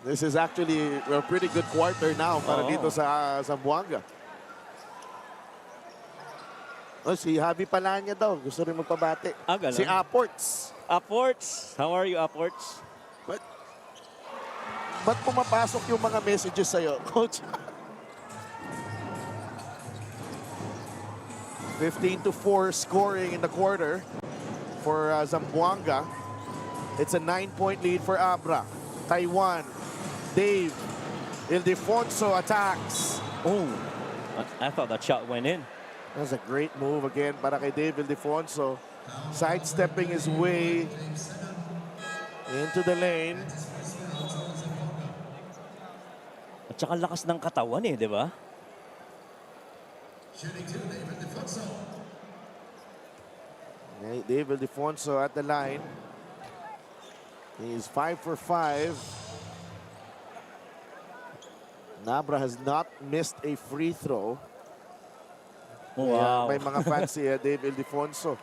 E: this is actually a pretty good quarter now para dito sa Zamboanga. Si Javi Palanya daw, gusto rin magpabati. Si Aports.
F: Aports, how are you, Aports?
E: Ba't pumapasok yung mga messages sa'yo, Coach? 15-4 scoring in the quarter for Zamboanga. It's a 9-point lead for Abra. Taiwan, Dave, Ildefonso attacks.
F: Oh, I thought that shot went in.
E: That's a great move again para kay Dave Ildefonso. Sidestepping his way into the lane.
F: At saka lakas ng katawan di ba?
E: Dave Ildefonso at the line. He's 5 for 5. Abra has not missed a free throw.
F: Wow.
E: May mga fans si Dave Ildefonso.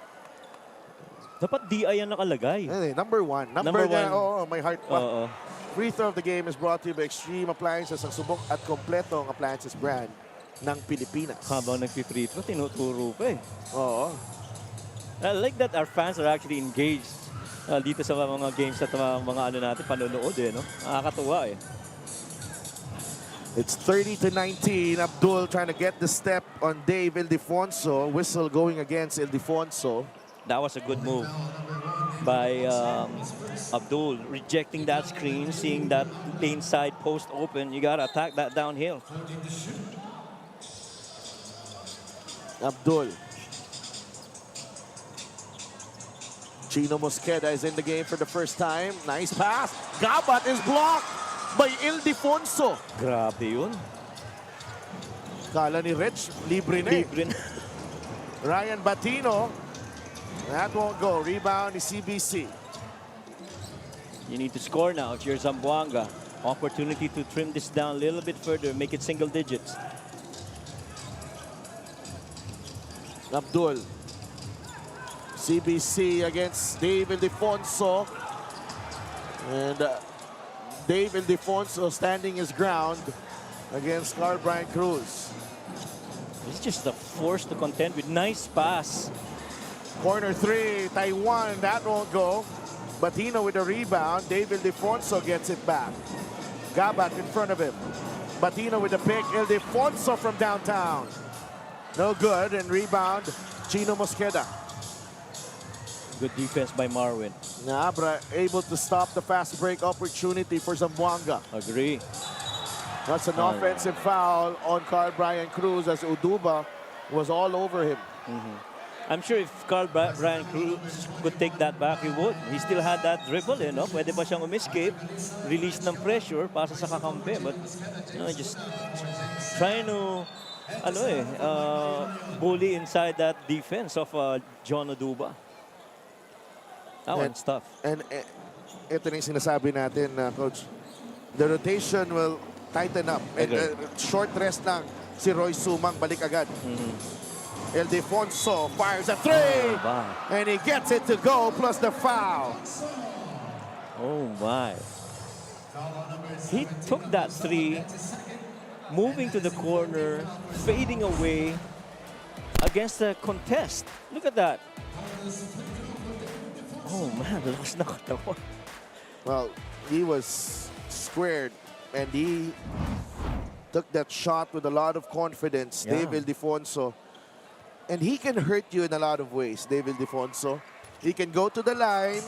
F: Dapat DI ang nakalagay.
E: Number 1.
F: Number 1.
E: May heart pa. Free throw of the game is brought to you by Extreme Appliances, ang subok at kompletong appliances brand ng Pilipinas.
F: Habang nagpi-free throw, tinuturo pa I like that our fans are actually engaged dito sa mga games at mga ano natin, panonood eh, no? Nakakatuwa eh.
E: It's 30-19. Abdul trying to get the step on Dave Ildefonso. Whistle going against Ildefonso.
F: That was a good move by Abdul, rejecting that screen, seeing that lane side post open. You gotta attack that downhill.
E: Abdul. Chino Mosqueda is in the game for the first time. Nice pass. Gabat is blocked by Ildefonso.
F: Grabe yun.
E: Kala ni Rich, libre na eh.
F: Libre na.
E: Ryan Batino. That won't go. Rebound ni CBC.
F: You need to score now if you're Zamboanga. Opportunity to trim this down a little bit further, make it single digits.
E: Abdul. CBC against Dave Ildefonso. And Dave Ildefonso standing his ground against Carl Brian Cruz.
F: It's just a force to contend with. Nice pass.
E: Corner three, Taiwan, that won't go. Batino with a rebound. Dave Ildefonso gets it back. Gabat in front of him. Batino with a pick. Ildefonso from downtown. No good, and rebound, Chino Mosqueda.
F: Good defense by Marwin.
E: Now Abra able to stop the fast break opportunity for Zamboanga.
F: Agree.
E: That's an offensive foul on Carl Brian Cruz as Uduba was all over him.
F: I'm sure if Carl Brian Cruz could take that back, he would. He still had that dribble, you know. Pwede pa siyang escape, release ng pressure, pasa sa kakampi. But, you know, just trying to, bully inside that defense of John Uduba. That one's tough.
E: And ito na yung sinasabi natin, Coach. The rotation will tighten up. And short rest lang si Roy Sumang, balik agad. Ildefonso fires a three. And he gets it to go, plus the foul.
F: Oh, my. He took that three, moving to the corner, fading away against the contest. Look at that. Oh, man, lakas na katawan.
E: Well, he was squared, and he took that shot with a lot of confidence,
F: Yeah.
E: Dave Ildefonso. And he can hurt you in a lot of ways, Dave Ildefonso. He can go to the line,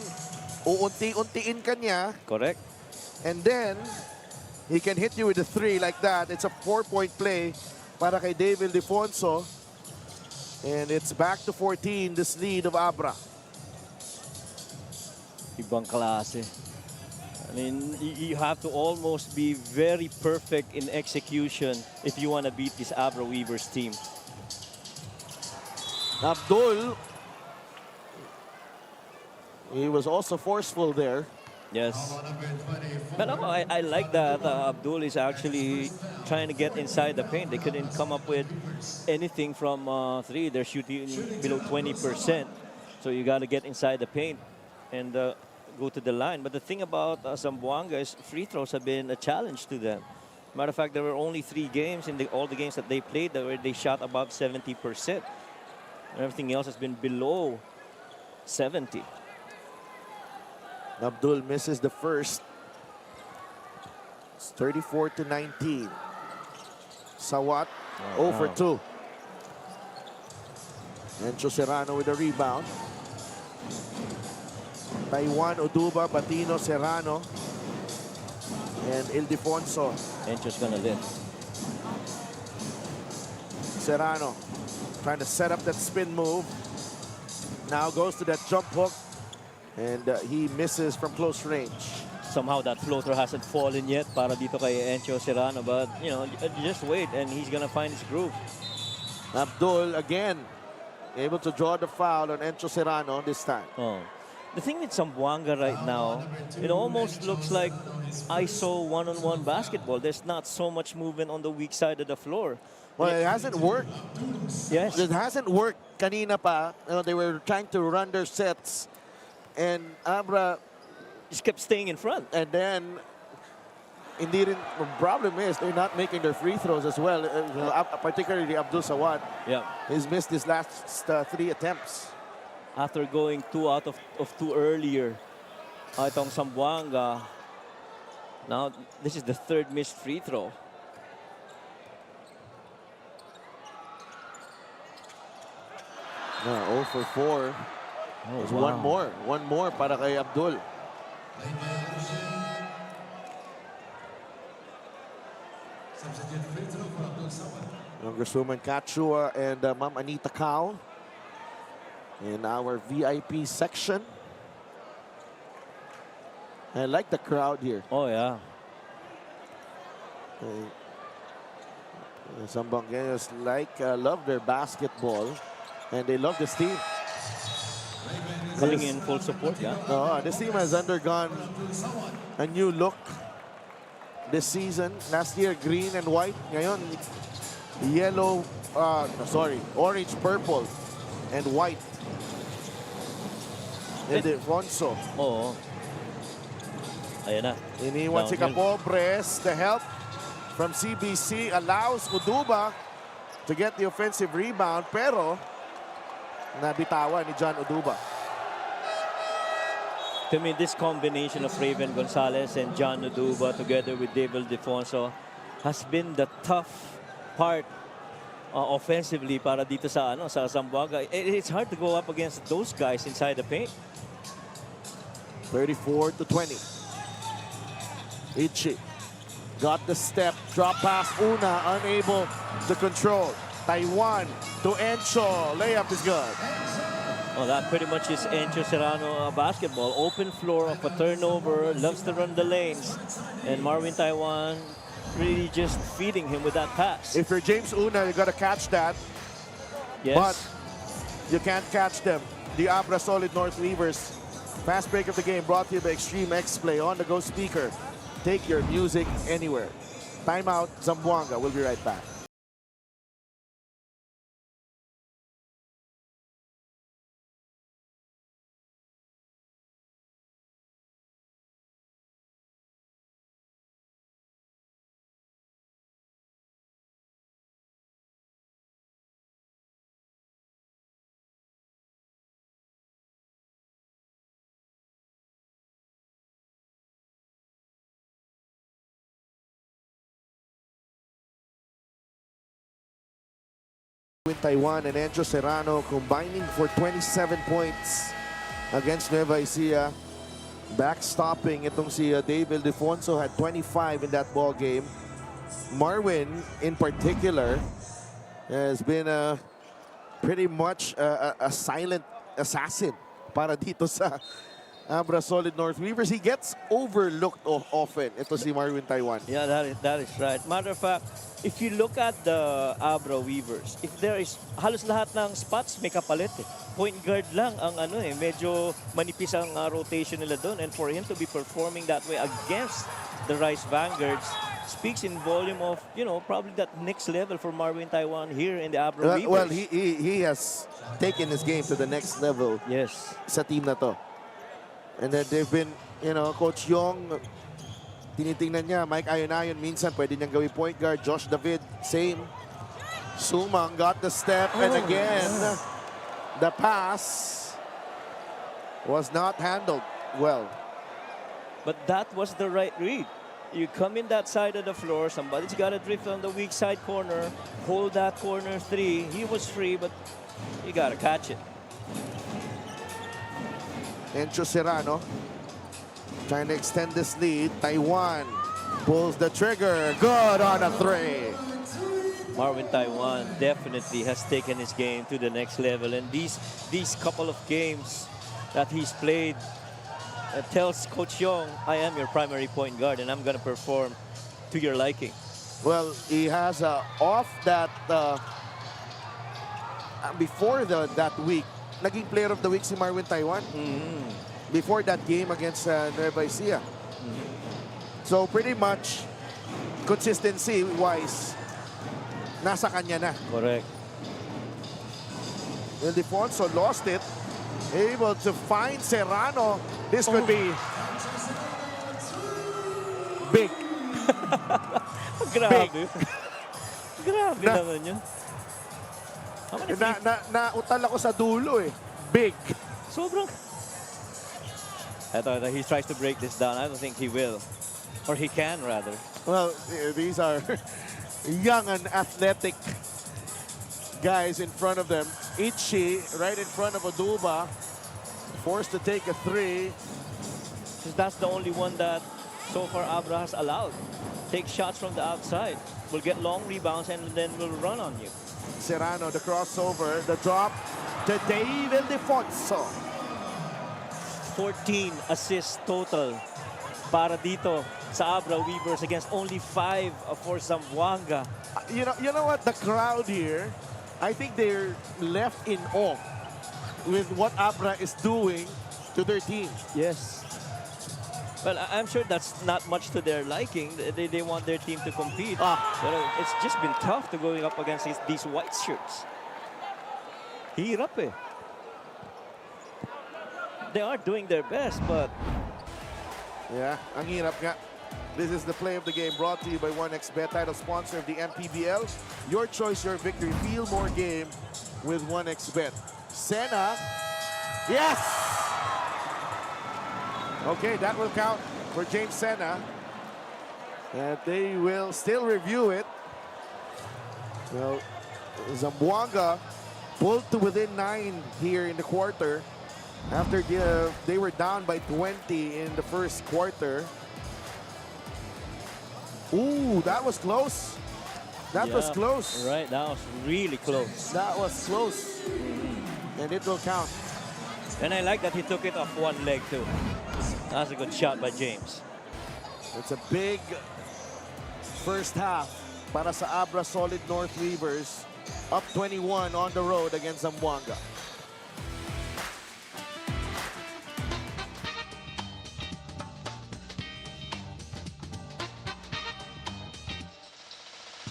E: uunti-untiin ka niya,
F: Correct.
E: and then he can hit you with a three like that. It's a 4-point play para kay Dave Ildefonso. And it's back to 14, this lead of Abra.
F: Ibang klase. I mean, you have to almost be very perfect in execution if you want to beat this Abra Weavers team.
E: Abdul, he was also forceful there.
F: Yes. But no, I like that Abdul is actually trying to get inside the paint. They couldn't come up with anything from three. They're shooting below 20%. So you got to get inside the paint and go to the line. But the thing about Zamboanga is free throws have been a challenge to them. Matter of fact, there were only 3 games in all the games that they played where they shot above 70%. Everything else has been below 70.
E: Abdul misses the first. It's 34-19. Sawat, 0 for 2. Encho Serrano with a rebound. Taiwan, Uduba, Batino, Serrano, and Ildefonso.
F: Encho's gonna lift.
E: Serrano trying to set up that spin move. Now goes to that jump hook, and he misses from close range.
F: Somehow that floater hasn't fallen yet para dito kay Encho Serrano, but you know, just wait and he's gonna find his groove.
E: Abdul again able to draw the foul on Encho Serrano this time.
F: Oh. The thing with Zamboanga right now, it almost looks like ISO one-on-one basketball. There's not so much movement on the weak side of the floor.
E: Well, it hasn't worked.
F: Yes.
E: It hasn't worked kanina pa. You know, they were trying to run their sets, and Abra
F: Just kept staying in front.
E: And then, indeed, the problem is they're not making their free throws as well. Particularly Abdul Sawat.
F: Yeah.
E: He's missed his last 3 attempts.
F: after going 2 out of 2 earlier. Itong Zamboanga. Now, this is the 3rd missed free throw.
E: Yeah, 0 for 4. There's one more. One more para kay Abdul. Congresswoman Kachua and Ma'am Anita Cao in our VIP section. I like the crowd here.
F: Oh, yeah.
E: Zamboangueños love their basketball, and they love this team.
F: Coming in full support, yeah.
E: This team has undergone a new look this season. Last year, green and white. Ngayon, yellow, orange, purple, and white. Ildefonso.
F: Oo. Ayan na.
E: Iniwan si Capobres. The help from CBC allows Uduba to get the offensive rebound, pero nabitawan ni John Uduba.
F: To me, this combination of Raven Gonzalez and John Uduba together with David Defonso has been the tough part offensively para dito sa Zamboanga. It's hard to go up against those guys inside the paint.
E: 34-20. Ichi got the step, drop pass, Una unable to control. Taiwan to Encho, layup is good.
F: Well, that pretty much is Encho Serrano basketball. Open floor of a turnover, loves to run the lanes. And Marvin Taiwan really just feeding him with that pass.
E: If you're James Una, you gotta catch that.
F: Yes.
E: But you can't catch them. The Abra Solid North Weavers. Fast break of the game brought to you by Extreme X Play on the go speaker. Take your music anywhere. Timeout, Zamboanga. We'll be right back. With Taiwan and Encho Serrano combining for 27 points against Nueva Ecija. Backstopping itong si David Defonso had 25 in that ball game. Marwin, in particular, has been pretty much a silent assassin para dito sa Abra Solid North Weavers. He gets overlooked often. Ito si Marwin Taiwan.
F: Yeah, that is right. Matter of fact, if you look at the Abra Weavers, if there is halos lahat ng spots may kapalit eh. Point guard lang ang medyo manipis ang rotation nila doon, and for him to be performing that way against the Rice Vanguards speaks in volume of, probably that next level for Marvin Taiwan here in the Abra Weavers.
E: Well, he has taken his game to the next level.
F: Yes.
E: Sa team na to. And then they've been, Coach Yong, tinitingnan niya, Mike Ayon-Ayon, minsan pwede niyang gawin point guard. Josh David, same. Sumang got the step, and again, the pass was not handled well.
F: But that was the right read. You come in that side of the floor, somebody's got to drift on the weak side corner, hold that corner three. He was free, but you got to catch it.
E: Encho Serrano trying to extend this lead. Taiwan pulls the trigger. Good on a three.
F: Marvin Taiwan definitely has taken his game to the next level. And these couple of games that he's played tells Coach Yong, I am your primary point guard and I'm going to perform to your liking.
E: Well, he has off that before that week. Naging player of the week si Marvin Taiwan. Before that game against Nueva Ecija. So pretty much consistency-wise, nasa kanya na.
F: Correct.
E: Ildefonso lost it. Able to find Serrano. This could be big.
F: Grabe. Grabe naman yun.
E: Nautal ako sa dulo eh. Big.
F: sobrang... Ito, he tries to break this down. I don't think he will. Or he can, rather.
A: Well, these are young and athletic guys in front of them. Ichi right in front of Oduba, forced to take a three.
F: That's the only one that so far Abra has allowed. Take shots from the outside. Will get long rebounds and then will run on you.
A: Serrano, the crossover, the drop to David Defonso.
F: 14 assists total para dito sa Abra Weavers against only 5 for Zamboanga.
A: You know what? The crowd here, I think they're left in awe with what Abra is doing to their team.
F: Yes. Well, I'm sure that's not much to their liking. They want their team to compete. But it's just been tough to going up against these white shirts. Hirap eh. They are doing their best, but...
A: Yeah, ang hirap nga. This is the play of the game brought to you by 1xBet, title sponsor of the MPBL. Your choice, your victory. Feel more game with 1xBet. Sena. Yes! Okay, that will count for James Sena. And they will still review it. Well, Zamboanga pulled to within 9 here in the quarter after they were down by 20 in the first quarter. Ooh, that was close. That was close.
F: Right, that was really close.
A: That was close. And it will count.
F: And I like that he took it off one leg too. That's a good shot by James.
A: It's a big first half para sa Abra Solid North Weavers. Up 21 on the road against Zamboanga.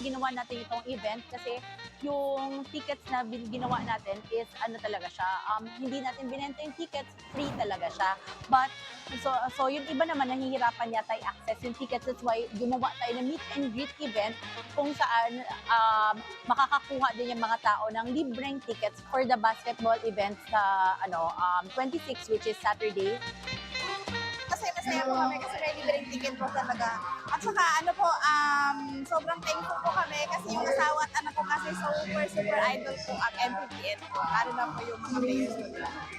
J: Ginawa natin itong event kasi yung tickets na ginawa natin is ano talaga siya, hindi natin binenta yung tickets, free talaga siya. But, so yung iba naman nahihirapan yata i-access yung tickets. That's why gumawa tayo ng meet and greet event kung saan makakakuha din yung mga tao ng libreng tickets for the basketball event sa 26, which is Saturday.
K: Kasi masaya po kami kasi may libreng ticket po talaga. At saka sobrang thankful po kami kasi yung asawa at anak ko kasi super idol po ang MPBL po. Lalo na po yung mga players ko.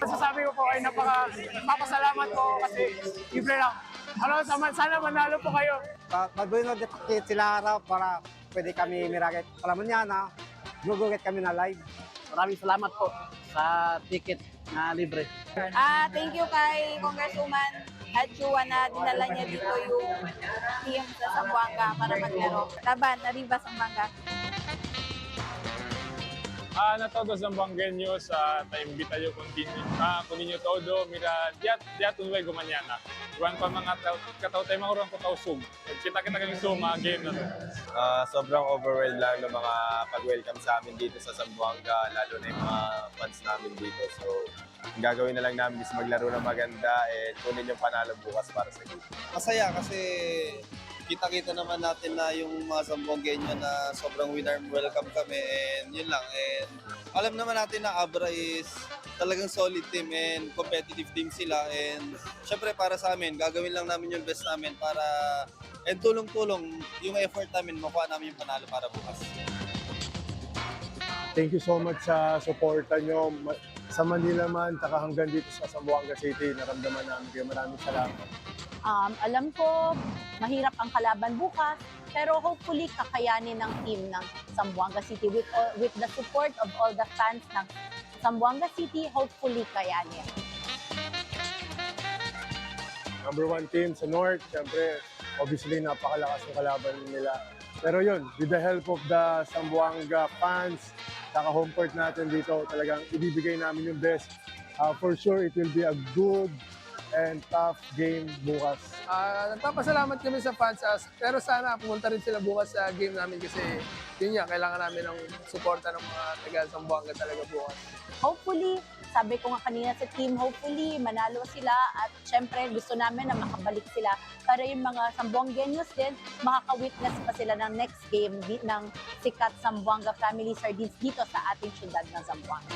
L: Masasabi ko po ay napasalamat po kasi libre lang. Sana manalo po kayo.
M: Mag-win ng ticket sila araw para pwede kami miragit. Para manyana, gugulit kami na live.
L: Maraming salamat po sa ticket na libre.
K: Thank you kay Congresswoman Adjua na dinala niya dito yung team sa Zamboanga para maglaro. Laban, Arriba, Zamboanga.
L: Na todos zamboangueños, te invita yo con niño todo, mira, ya luego mañana. Iwan pa mga kataw tayo mga urang ko tausog. Kita-kita kami suma, game na to.
N: Sobrang overwhelmed lang ng mga pag-welcome sa amin dito sa Zamboanga, lalo na yung mga fans namin dito. So, ang gagawin na lang namin is maglaro ng maganda and kunin yung panalo bukas para sa game.
O: Masaya kasi kita-kita naman natin na yung mga Zamboangueño na sobrang welcome kami and yun lang. And alam naman natin na Abra is talagang solid team and competitive team sila and syempre para sa amin, gagawin lang namin yung best namin para and tulong-tulong yung effort namin, makuha namin yung panalo para bukas.
L: Thank you so much sa suporta nyo sa Manila man, taka hanggang dito sa Zamboanga City, naramdaman namin kayo. Maraming salamat.
J: Alam ko, mahirap ang kalaban bukas, pero hopefully kakayanin ng team ng Zamboanga City with the support of all the fans ng Zamboanga City, hopefully kayanin.
L: Number 1 team sa North, syempre, obviously napakalakas ng kalaban nila. Pero yun, with the help of the Zamboanga fans, saka home court natin dito, talagang ibibigay namin yung best. For sure, it will be a good and tough game bukas.
P: Nagpapasalamat kami sa fans, pero sana pumunta rin sila bukas sa game namin kasi yun nga, kailangan namin ng suporta ng mga taga-Zamboanga talaga bukas.
J: Hopefully, sabi ko nga kanina sa team, hopefully manalo sila at syempre gusto namin na makabalik sila para yung mga Zamboangueños din, makaka-witness pa sila ng next game ng sikat Zamboanga Family Sardines dito sa ating syudad ng Zamboanga.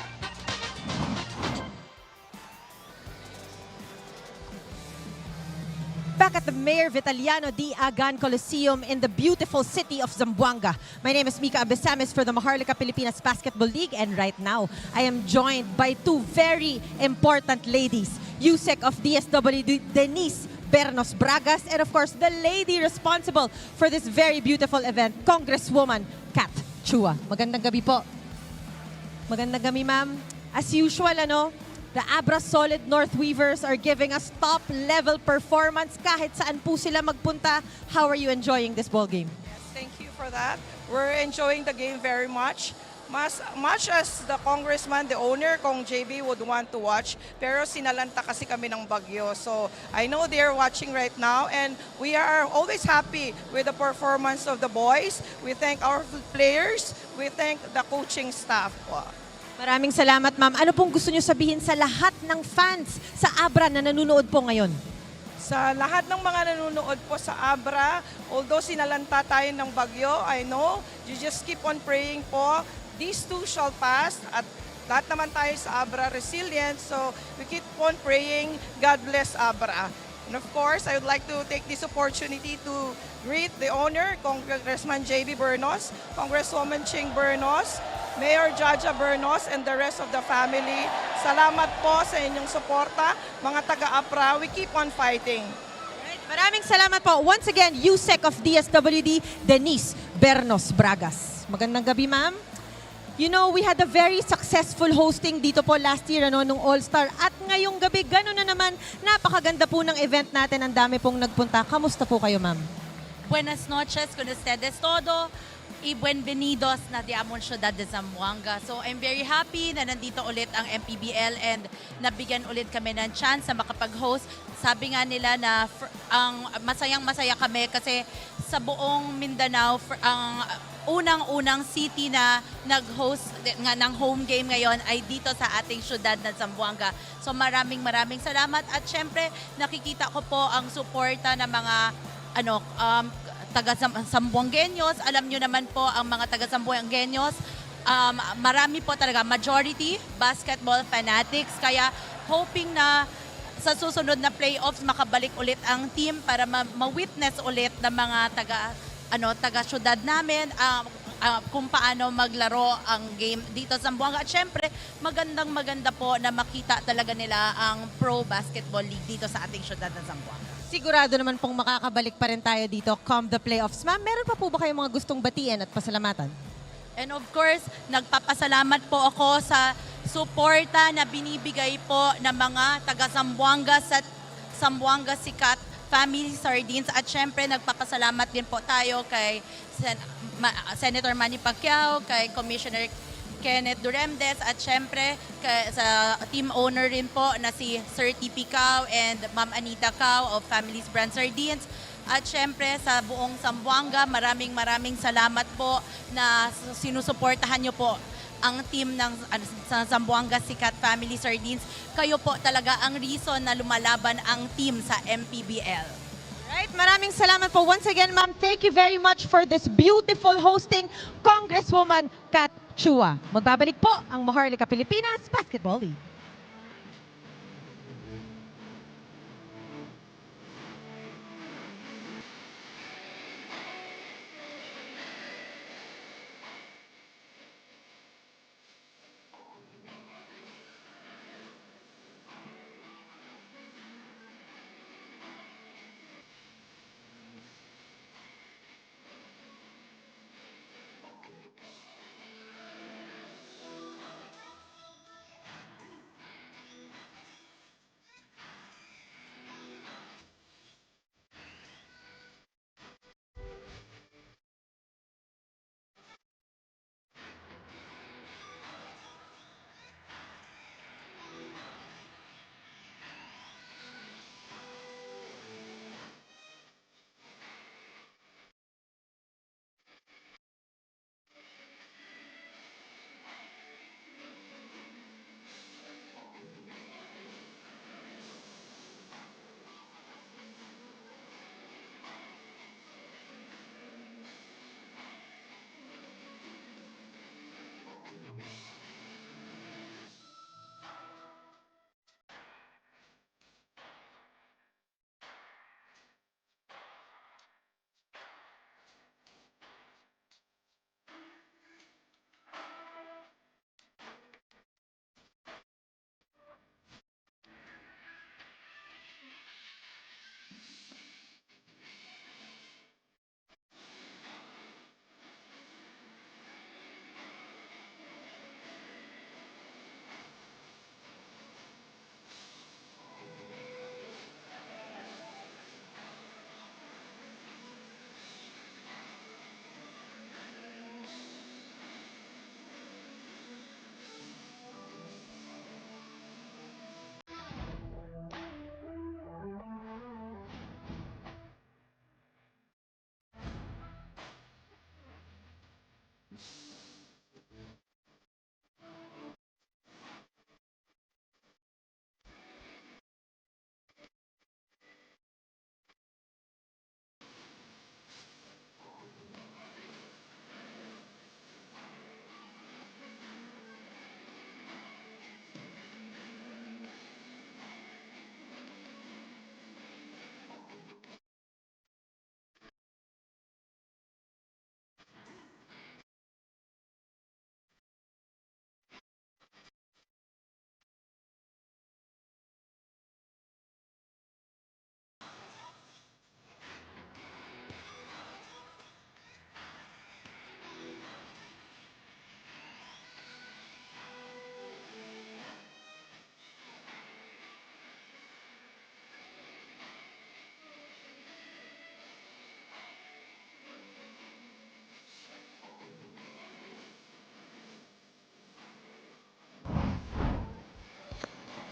D: back at the Mayor Vitaliano D. Agan Coliseum in the beautiful city of Zamboanga. My name is Mika Abesamis for the Maharlika Pilipinas Basketball League, and right now I am joined by two very important ladies. USEC of DSWD, Denise Bernos Bragas, and of course the lady responsible for this very beautiful event, Congresswoman Kat Chua. Magandang gabi po. Magandang gabi, ma'am. As usual, the Abra Solid North Weavers are giving us top-level performance kahit saan po sila magpunta. How are you enjoying this ball game?
Q: Yes, thank you for that. We're enjoying the game very much. Much as the congressman, the owner, Kong JB would want to watch, pero sinalanta kasi kami ng bagyo. So I know they're watching right now, and we are always happy with the performance of the boys. We thank our players, we thank the coaching staff po.
D: Maraming salamat, ma'am. Ano pong gusto niyo sabihin sa lahat ng fans sa Abra na nanonood po ngayon?
Q: Sa lahat ng mga nanonood po sa Abra, although sinalanta tayo ng bagyo, I know, you just keep on praying po. These too shall pass, at lahat naman tayo sa Abra resilient, so we keep on praying. God bless Abra. And of course, I would like to take this opportunity to greet the owner, Congressman J.B. Bernos, Congresswoman Ching Bernos, Mayor Jaja Bernos, and the rest of the family. Salamat po sa inyong suporta, mga taga-APRA. We keep on fighting.
D: Maraming salamat po. Once again, USEC of DSWD, Denise Bernos Bragas. Magandang gabi, ma'am. You know, we had a very successful hosting dito po last year, nung All-Star. At ngayong gabi, gano'n na naman, napakaganda po ng event natin. Ang dami pong nagpunta. Kamusta po kayo, ma'am?
R: Buenas noches, con ustedes todo. Y bienvenidos na di amon syudad de Zamboanga. So I'm very happy na nandito ulit ang MPBL and nabigyan ulit kami ng chance na makapag-host. Sabi nga nila na ang masayang-masaya kami kasi sa buong Mindanao, ang unang-unang city na nag-host ng home game ngayon ay dito sa ating syudad na Zamboanga. So maraming salamat, at syempre nakikita ko po ang suporta ng mga taga-Zamboangueños. Alam nyo naman po ang mga taga-Zamboangueños, marami po talaga, majority basketball fanatics, kaya hoping na sa susunod na playoffs makabalik ulit ang team para ma-witness ulit ng mga taga-syudad namin kung paano maglaro ang game dito sa Zamboanga. At syempre, maganda po na makita talaga nila ang pro basketball league dito sa ating syudad ng Zamboanga.
D: Sigurado naman pong makakabalik pa rin tayo dito come the playoffs. Ma'am, meron pa po ba kayong mga gustong batiin at pasalamatan?
R: And of course, nagpapasalamat po ako sa suporta na binibigay po ng mga taga-Zamboanga sa Zamboanga Sikat Family Sardines. At syempre, nagpapasalamat din po tayo kay Senator Manny Pacquiao, kay Commissioner Kenneth Duremdes, at syempre sa team owner rin po na si Sir T.P. Cao and Ma'am Anita Cao of Family's Brand Sardines. At syempre sa buong Zamboanga, maraming salamat po na sinusuportahan nyo po ang team ng sa Zamboanga Sikat Family Sardines. Kayo po talaga ang reason na lumalaban ang team sa MPBL.
D: Right, maraming salamat po. Once again, ma'am, thank you very much for this beautiful hosting, Congresswoman Kat Chua. Magbabalik po ang Maharlika Pilipinas Basketball League.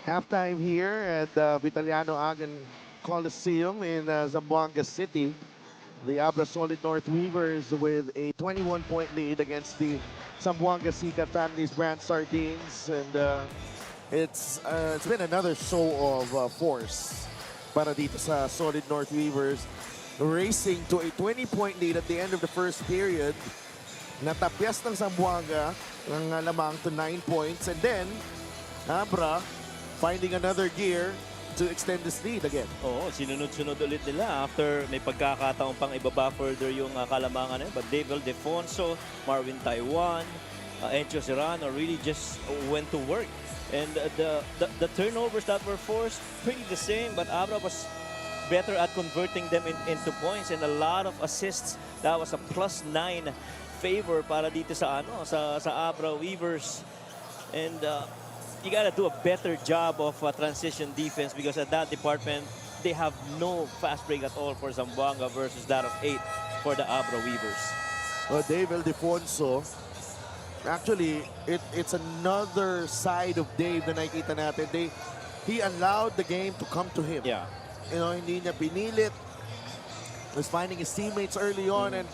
E: Halftime here at Vitaliano Agan Coliseum in Zamboanga City. The Abra Solid North Weavers with a 21-point lead against the Zamboanga Sika Families Brand Sardines. And it's been another show of force para dito sa Solid North Weavers. Racing to a 20-point lead at the end of the first period. Natapyas ng Zamboanga ng lamang to 9 points. And then, Abra finding another gear to extend this lead again.
F: Oo, sinunod-sunod ulit nila after may pagkakataon pang ibaba further yung kalamangan. But David Defonso, Marvin Taiwan, Encho Serrano really just went to work. And the turnovers that were forced, pretty the same, but Abra was better at converting them into points and a lot of assists. That was a +9 favor para dito sa Abra Weavers. And you gotta do a better job of transition defense because at that department, they have no fast break at all for Zamboanga versus that of 8 for the Abra Weavers.
E: Well, Dave Defonso, actually, it's another side of Dave na nakikita natin. He allowed the game to come to him.
F: Yeah.
E: You know, hindi niya pinilit. Was finding his teammates early on and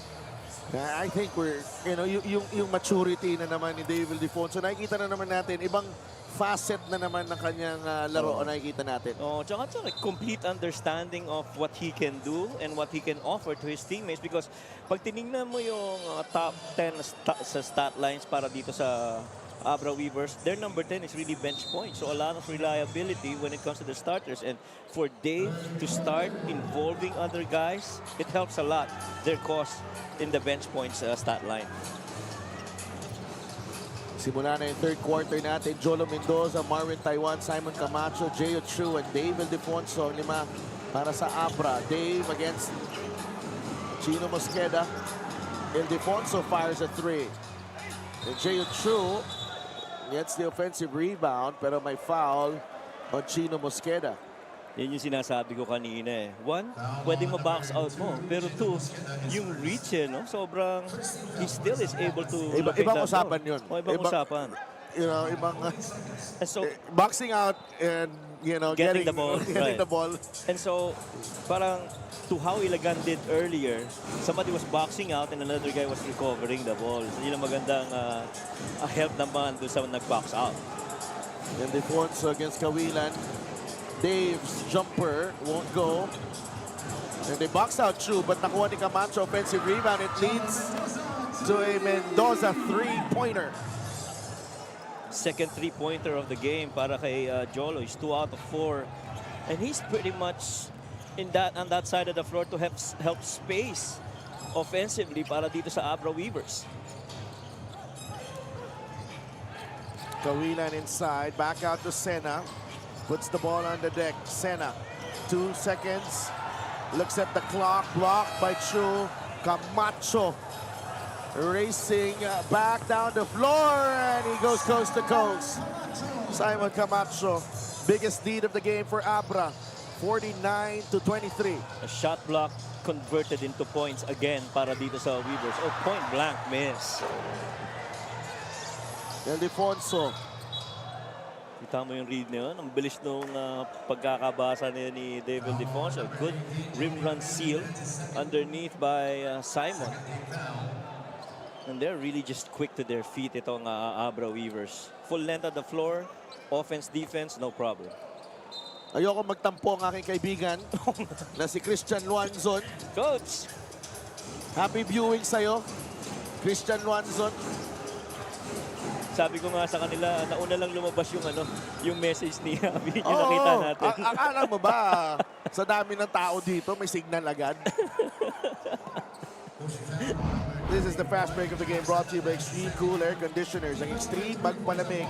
E: I think we're, you know, yung maturity na naman ni Dave Defonso. Nakikita na naman natin, ibang facet na naman ng kanyang laro nakikita natin.
F: Oh, tsaka complete understanding of what he can do and what he can offer to his teammates because pag tinignan mo yung top 10 sa stat lines para dito sa Abra Weavers, their number 10 is really bench points. So a lot of reliability when it comes to the starters. And for Dave to start involving other guys, it helps a lot their cause in the bench points stat line.
E: Simula na yung third quarter natin. Jolo Mendoza, Marvin Taiwan, Simon Camacho, Jeo Chu, and David Defonso. 5 para sa Abra. Dave against Chino Mosqueda. El Defonso fires a 3. And Jeo Chu gets the offensive rebound, pero may foul on Chino Mosqueda.
F: Yan yung sinasabi ko kanina eh. 1, pwedeng ma-box out mo. Pero 2, yung reach no? Sobrang, he still is able to...
E: Ibang usapan yun.
F: Ibang usapan.
E: You know,
F: so,
E: boxing out and, you know, getting
F: the ball.
E: Getting the ball.
F: And so, parang to how Ilagan did earlier, somebody was boxing out and another guy was recovering the ball. So, yun ang magandang help naman doon sa nag-box out.
E: And Defonso against Kawilan. Dave's jumper won't go. And they box out Chu, but nakuha ni Camacho offensive rebound. It leads to a Mendoza three-pointer.
F: Second three-pointer of the game para kay Jolo. He's 2 out of 4. And he's pretty much on that side of the floor to help space offensively para dito sa Abra Weavers.
E: Kawilan inside, back out to Sena. Puts the ball on the deck. Sena, 2 seconds. Looks at the clock. Blocked by Chu. Camacho racing back down the floor, and he goes coast to coast. Simon Camacho, biggest lead of the game for Abra, 49-23.
F: A shot block converted into points again para dito sa Weavers. Oh, point blank miss.
E: El Defonso.
F: Kita mo yung read na yun. Ang bilis nung pagkakabasa ni David Defonso. Good rim run seal underneath by Simon. And they're really just quick to their feet itong Abra Weavers. Full length of the floor, offense, defense, no problem.
E: Ayoko magtampo ang aking kaibigan na si Christian Luanzon.
F: Coach!
E: Happy viewing sa'yo, Christian Luanzon.
F: Sabi ko nga sa kanila, nauna lang lumabas yung message ni Abby. Yung nakita natin.
E: Akala mo ba, sa dami ng tao dito, may signal agad? This is the fast break of the game brought to you by Extreme Cool Air Conditioners. Ang Extreme Magpalamig.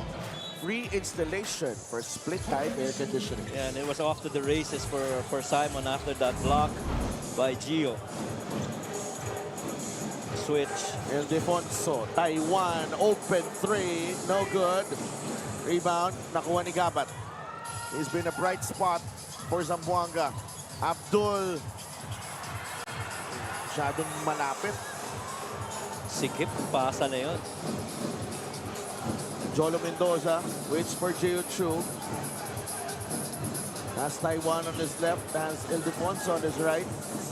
E: Free installation for split-type air conditioning.
F: Yeah, and it was off to the races for Simon after that block by Gio. Switch.
E: El Defonso, Taiwan, open 3, no good. Rebound, nakuha ni Gabat. He's been a bright spot for Zamboanga. Abdul, masyadong malapit.
F: Sikip, pasa na yun.
E: Jolo Mendoza waits for Jeo Chu.
A: Has Taiwan on his left, has Ildefonso on his right,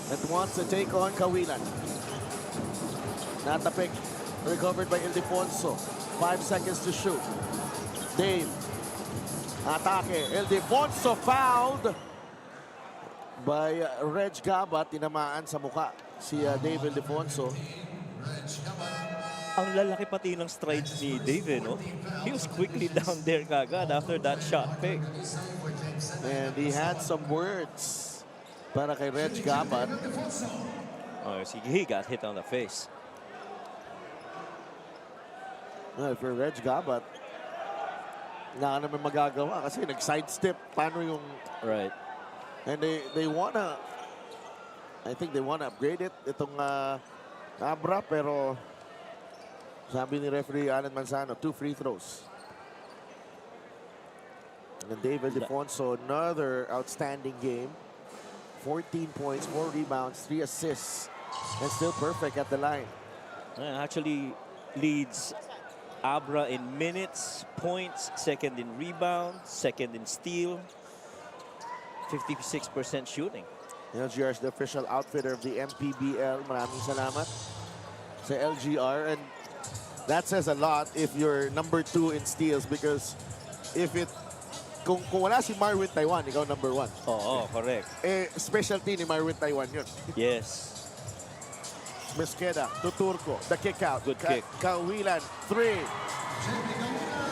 A: that wants to take on Kawilan. Natapik, recovered by Ildefonso. 5 seconds to shoot. Dave, atake. Ildefonso fouled by Reg Gabat. Tinamaan sa mukha si Dave Ildefonso.
F: Ang lalaki pati ng strides ni Dave, no? He was quickly down there kagad after that shot pick.
A: And he had some words para kay Reg Gabat.
F: Oh, he got hit on the face.
A: Well, for Reg Gabat, na naman magagawa kasi nag-sidestep. Paano yung...
F: Right.
A: And they wanna... I think they wanna upgrade it. Itong Abra, pero sabi ni referee Alan Manzano, 2 free throws. And David Ildefonso, another outstanding game. 14 points, 4 rebounds, 3 assists, and still perfect at the line.
F: Actually leads Abra in minutes, points, second in rebound, second in steal, 56% shooting.
A: LGR is the official outfitter of the MPBL. Maraming salamat sa LGR. And that says a lot if you're number 2 in steals, because if it kung wala si Marwin Taiwan, ikaw number 1.
F: Oo, correct.
A: Specialty ni Marwin Taiwan yun.
F: Yes.
A: Mosqueda to Turco. The kick out.
F: Good kick.
A: Kawilan, 3.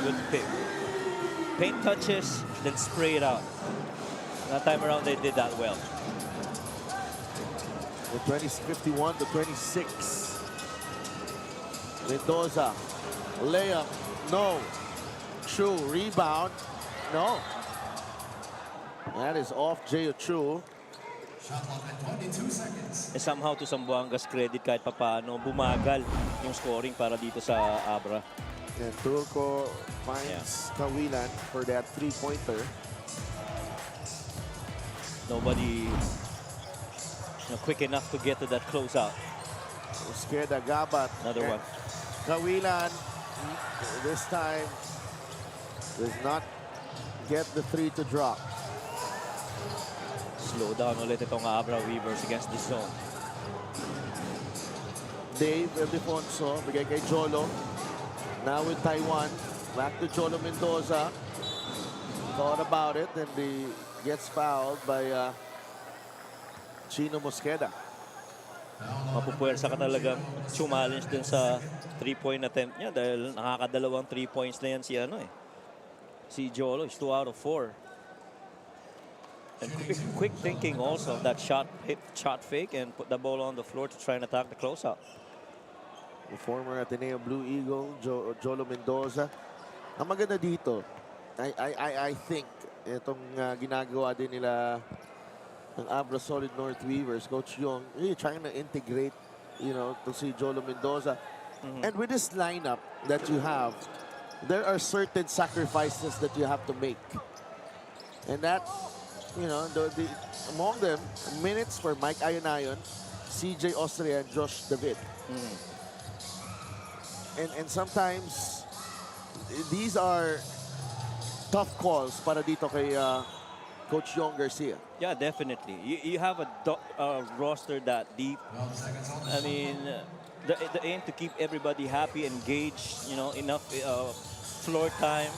F: Good pick. Paint touches, then spray it out. That time around, they did that well.
A: With 51 to 26. Mendoza, layup, no. Chu, rebound, no. That is off Jay Chu.
F: Somehow to Zamboanga's credit, kahit papaano, bumagal yung scoring para dito sa Abra.
A: And Turco finds Kawilan for that 3-pointer.
F: Nobody quick enough to get to that closeout.
A: Mosqueda, Gabat.
F: Another one.
A: Kawilan, this time, does not get the 3 to drop.
F: Slow down ulit itong Abra Weavers against the zone.
A: Dave Ildefonso, bigay kay Jolo. Now with Taiwan, back to Jolo Mendoza. Thought about it, and he gets fouled by Chino Mosqueda.
F: Mapupuwersa ka talagang challenge din sa 3-point attempt niya dahil nakakadalawang 3 points na yan si Jolo. Is 2 out of 4. And quick thinking also of that shot fake and put the ball on the floor to try and attack the closeout.
A: The former Ateneo Blue Eagle, Jolo Mendoza. Ang maganda dito, I think, itong ginagawa din nila ng Abra Solid North Weavers, Coach Yong, really trying to integrate, to see Jolo Mendoza. And with this lineup that you have, there are certain sacrifices that you have to make. And that, among them, minutes for Mike Ayonayon, CJ Austria, and Josh David. And sometimes, these are tough calls para dito kay Coach Yong Garcia.
F: Yeah, definitely. You have a roster that deep. I mean, the aim to keep everybody happy, engaged, enough floor time,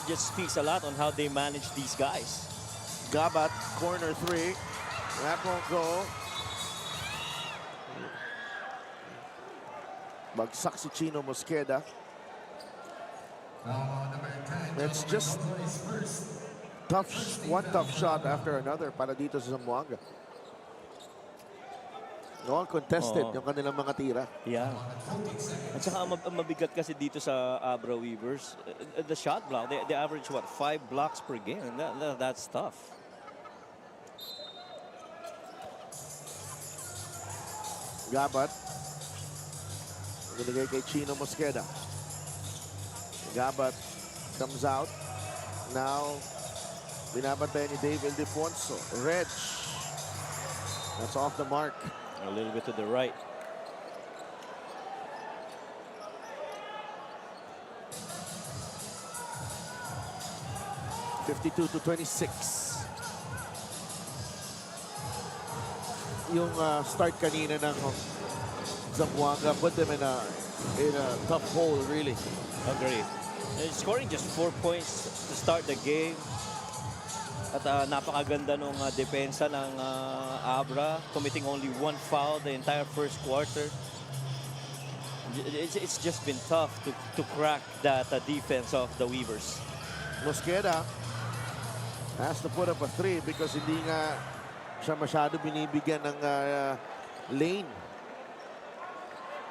F: just speaks a lot on how they manage these guys.
A: Gabat, corner 3. That won't go. Bagsak si Chino Mosqueda. It's just one tough shot after another para dito sa Zamboanga. All contested yung kanilang mga tira.
F: Yeah. At saka mabigat kasi dito sa Abra Weavers, the shot block, they average what, 5 blocks per game. And that's tough.
A: Gabat. Binigay kay Chino Mosqueda. Gabat comes out. Now, binabantay ni Dave Ildefonso. Reg. That's off the mark.
F: A little bit to the right.
E: 52-26. Yung start kanina ng Zamboanga put them in a tough hole, really.
F: Agree. And scoring just 4 points to start the game. At napakaganda nung depensa ng Abra, committing only 1 foul the entire first quarter. It's just been tough to crack that defense of the Weavers.
E: Mosqueda has to put up a 3 because hindi nga siya masyado binibigyan ng lane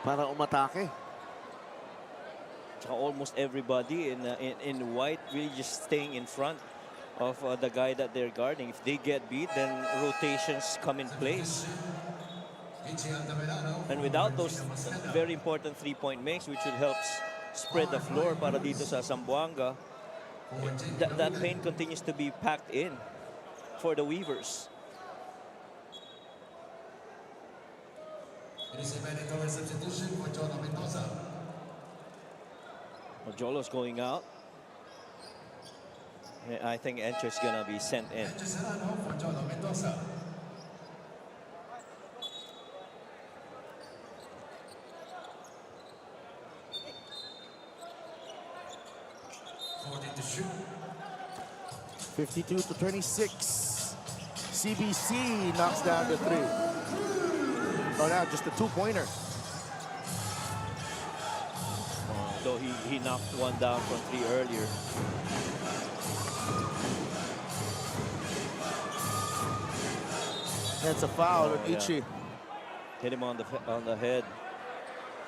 E: para umatake.
F: Almost everybody in white really just staying in front of the guy that they're guarding. If they get beat, then rotations come in place. And without those very important three-point makes, which would help spread the floor para dito sa Zamboanga, that paint continues to be packed in for the Weavers.
I: It is a mandatory substitution for Jolo Mendoza.
F: Jolo's going out. I think Encho's gonna be sent in.
I: For Jolo Mendoza. To shoot.
E: 52-26. CBC knocks down the 3. Oh, now just a 2-pointer.
F: Though he knocked one down from 3 earlier.
E: That's a foul on
F: Yeah.
E: Ichi.
F: Hit him on the head.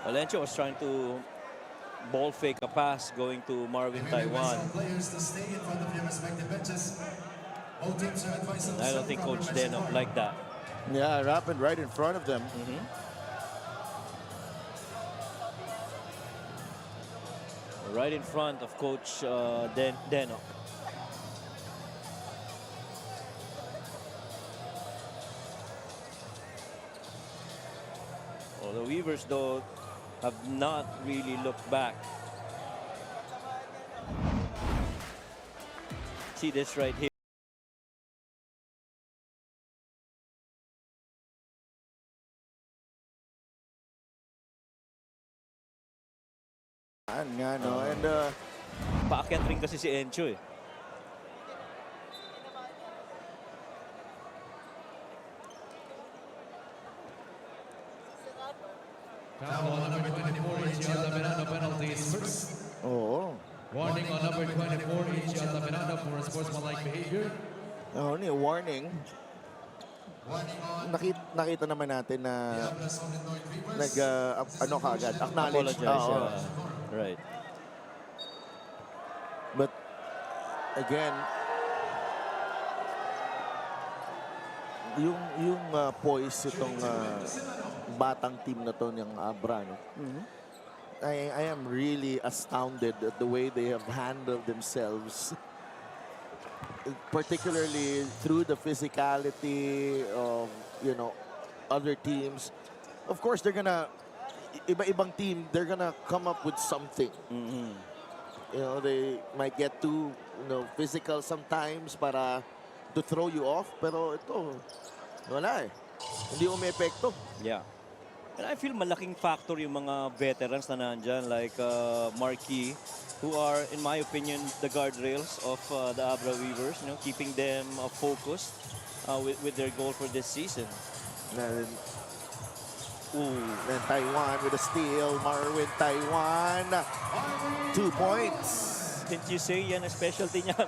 F: Valencia was trying to ball fake a pass going to Marvin Taiwan.
I: Players to stay in front of your respective benches. All teams are advised of
F: I don't think Coach Deno like that.
E: Yeah, it happened right in front of them.
F: Right in front of Coach Deno. Well, the Weavers, though, have not really looked back. See this right here.
E: Nga, no? And
F: paakyat rin kasi si Encho eh.
I: Foul on number 24, Ichi Altamirano, penalties first.
E: oh.
I: Warning on number 24, Ichi Altamirano for sportsmanlike behavior.
E: Oh, ni warning. Nakita naman natin na ano kaagad, acknowledge.
F: Apologize. Right.
E: But again, yung poise itong batang team na to ng Abra, no? I am really astounded at the way they have handled themselves, particularly through the physicality of, other teams. Of course, they're gonna, iba-ibang team, they're gonna come up with something. They might get too, physical sometimes para to throw you off. Pero ito, wala eh. Hindi umepekto.
F: Yeah. And I feel malaking factor yung mga veterans na nandyan, like Marquis, who are, in my opinion, the guardrails of the Abra Weavers, keeping them focused with their goal for this season.
E: Then Taiwan with a steal. Marvin Taiwan, 2 points.
F: Didn't you say yan a specialty niya?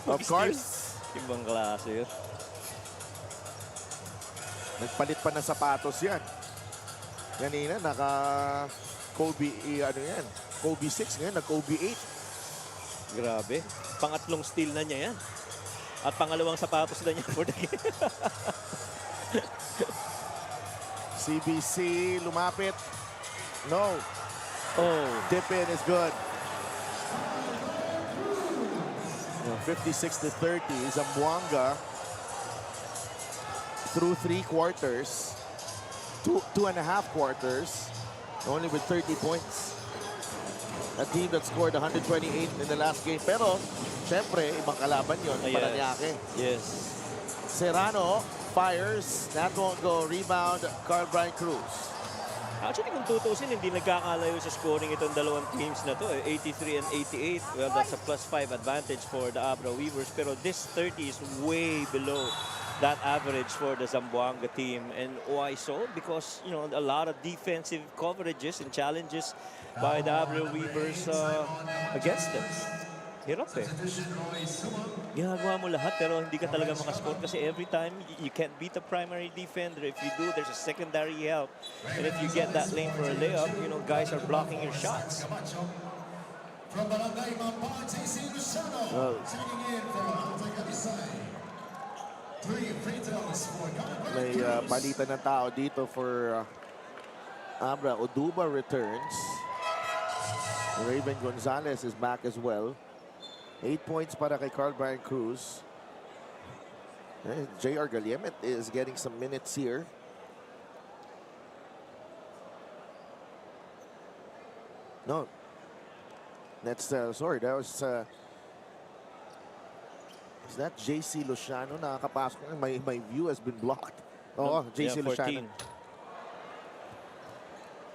E: Of course.
F: Ibang klase yun.
E: Nagpalit pa ng sapatos yan. Kanina, naka Kobe, Kobe 6 ngayon, na Kobe 8.
F: Grabe. Pangatlong steal na niya yan. At pangalawang sapatos na niya for the game.
E: CBC, lumapit. No.
F: Oh.
E: Dip in is good. 56-30, Zamboanga through 3 quarters, two and a half quarters, only with 30 points. A team that scored 128 in the last game. Pero, Siyempre, ibang kalaban yun, Paranaque.
F: Yes.
E: Serrano fires. That won't go. Rebound, Carl Brian Cruz.
F: Actually, kung tutusin, hindi nagkakalayo sa scoring itong dalawang teams na to. 83 and 88. Well, that's a +5 advantage for the Abra Weavers. Pero this 30 is way below that average for the Zamboanga team. And why so? Because, you know, a lot of defensive coverages and challenges by the Abra Weavers against them. Hirap eh. Ginagawa mo lahat pero hindi ka talaga makascore kasi every time you can't beat the primary defender. If you do, there's a secondary help. And if you get that lane for a layup, you know, guys are blocking your shots.
E: May palitan ng tao dito for Abra. Oduba returns. Raven Gonzalez is back as well. 8 points para kay Carl Brian Cruz. J.R. Galiemet is getting some minutes here. No. That's, sorry, that was... is that J.C. Luciano? Nakakapasok. My view has been blocked. Oh, J.C. Luciano.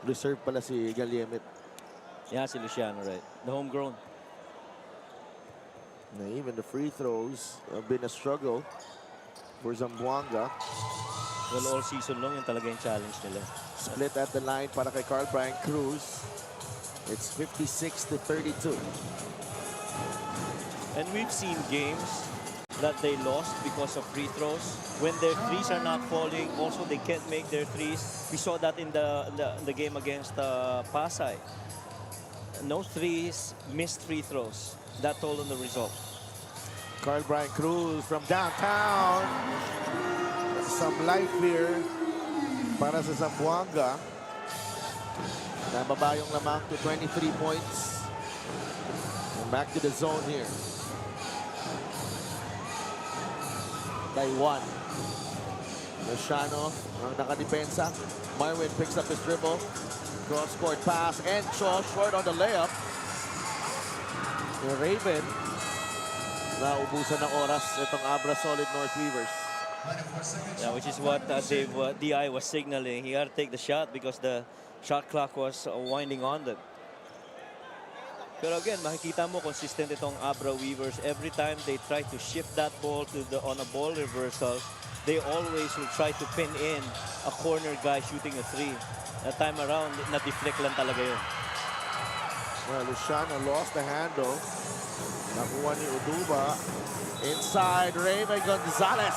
E: Reserve pala si Galiemet.
F: Yeah, si Luciano, right. The homegrown.
E: Even the free throws have been a struggle for Zamboanga.
F: Well, all season long, yung talaga yung challenge nila.
E: Split at the line para kay Carl Brian Cruz. It's 56-32.
F: And we've seen games that they lost because of free throws. When their threes are not falling, also they can't make their threes. We saw that in the game against Pasay. No threes, missed free throws. That told on the result.
E: Carl Brian Cruz from downtown. Some life here para sa Zamboanga. Nababa yung lamang to 23 points. And back to the zone here. Taiwan. Luciano ang nakadepensa. Marwin picks up his dribble. Cross-court pass. And Shaw short on the layup. Yung Raven, naubusan ng oras itong Abra Solid North Weavers.
F: Yeah, which is what Dave DI was signaling. He had to take the shot because the shot clock was winding on them. Pero again, makikita mo consistent itong Abra Weavers. Every time they try to shift that ball to on a ball reversal, they always will try to pin in a corner guy shooting a three. That time around, na-deflect lang talaga yun.
E: Well, Luciano lost the handle. Nakuha ni Oduba. Inside, Raven Gonzalez.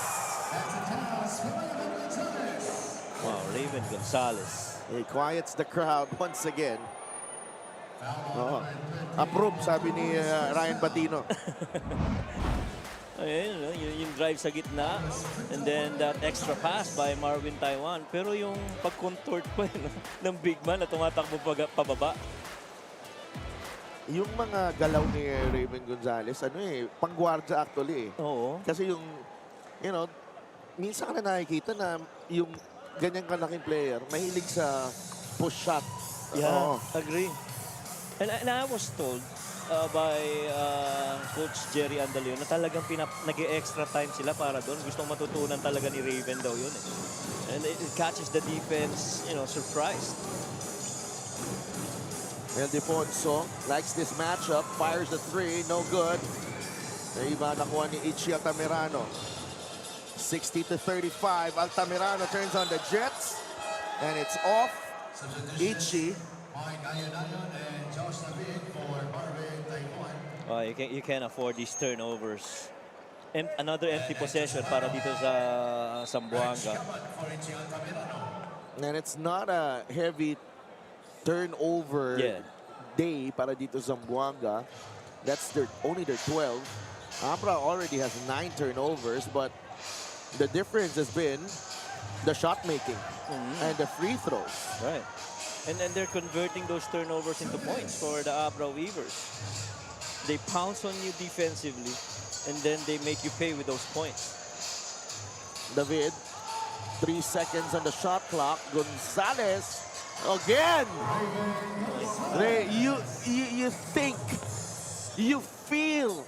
F: Wow, Raven Gonzalez.
E: He quiets the crowd once again. Oh, approve, sabi ni Ryan Batino.
F: Ayun, yung drive sa gitna. And then that extra pass by Marvin Taiwan. Pero yung pag-contort pa ng big man na tumatakbo pababa.
E: Yung mga galaw ni Raven Gonzalez, pang-guardia actually.
F: Oo.
E: Kasi yung, you know, minsan ka na nakikita na yung ganyang kalaking player, mahilig sa push shot.
F: Yeah, agree. And I was told by Coach Jerry Andalio na talagang nag-extra time sila para doon. Gustong matutunan talaga ni Raven daw yun. And it catches the defense, you know, surprised.
E: El Defonso likes this matchup, fires the three, no good. Naiba nakuha ni Ichi Altamirano. 60-35, Altamirano turns on the Jets, and it's off. Ichi.
F: Oh, you can't afford these turnovers. Another empty possession para dito sa Zamboanga.
E: And it's not a heavy turnover day para dito Zamboanga. That's only their 12. Abra already has 9 turnovers, but the difference has been the shot making and the free throws.
F: Right. And then they're converting those turnovers into points for the Abra Weavers. They pounce on you defensively, and then they make you pay with those points.
E: David, 3 seconds on the shot clock. Gonzalez again. Ray, you think, you feel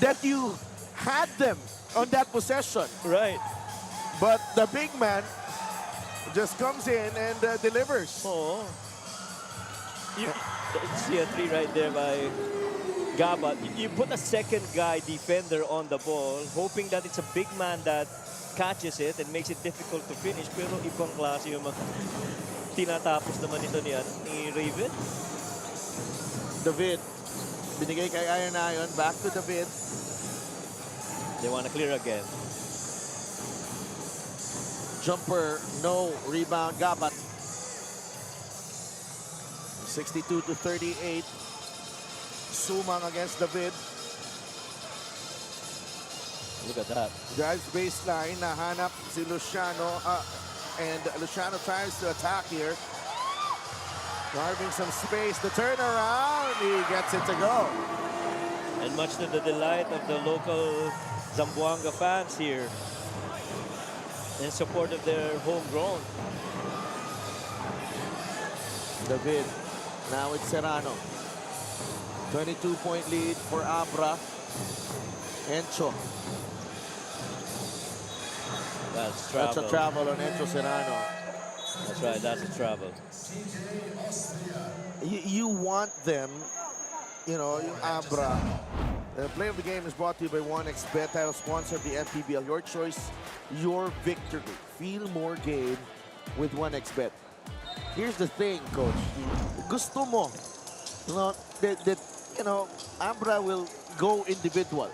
E: that you had them on that possession.
F: Right.
E: But the big man just comes in and delivers.
F: Oh. You see a three right there by Gaba. You put a second guy defender on the ball, hoping that it's a big man that catches it and makes it difficult to finish. Pero ibang klase yung mga tinatapos naman ito ni Raven.
E: David, binigay kay Iron, back to David.
F: They want to clear again.
E: Jumper, no. Rebound, Gabat. 62-38. Sumang against David.
F: Look at that.
E: Drives baseline, nahanap si Luciano. And Luciano tries to attack here. Carving some space, the turnaround, he gets it to go.
F: And much to the delight of the local Zamboanga fans here in support of their homegrown.
E: David, now it's Serrano. 22-point lead for Abra. Encho.
F: That's travel.
E: That's a travel on Encho Serrano.
F: That's right, that's a travel.
E: You want them, you know, yung Abra. The play of the game is brought to you by 1xBet, title sponsor of the MPBL. Your choice, your victory. Feel more game with 1xBet. Here's the thing, coach. Gusto mo, you know, Abra will go individual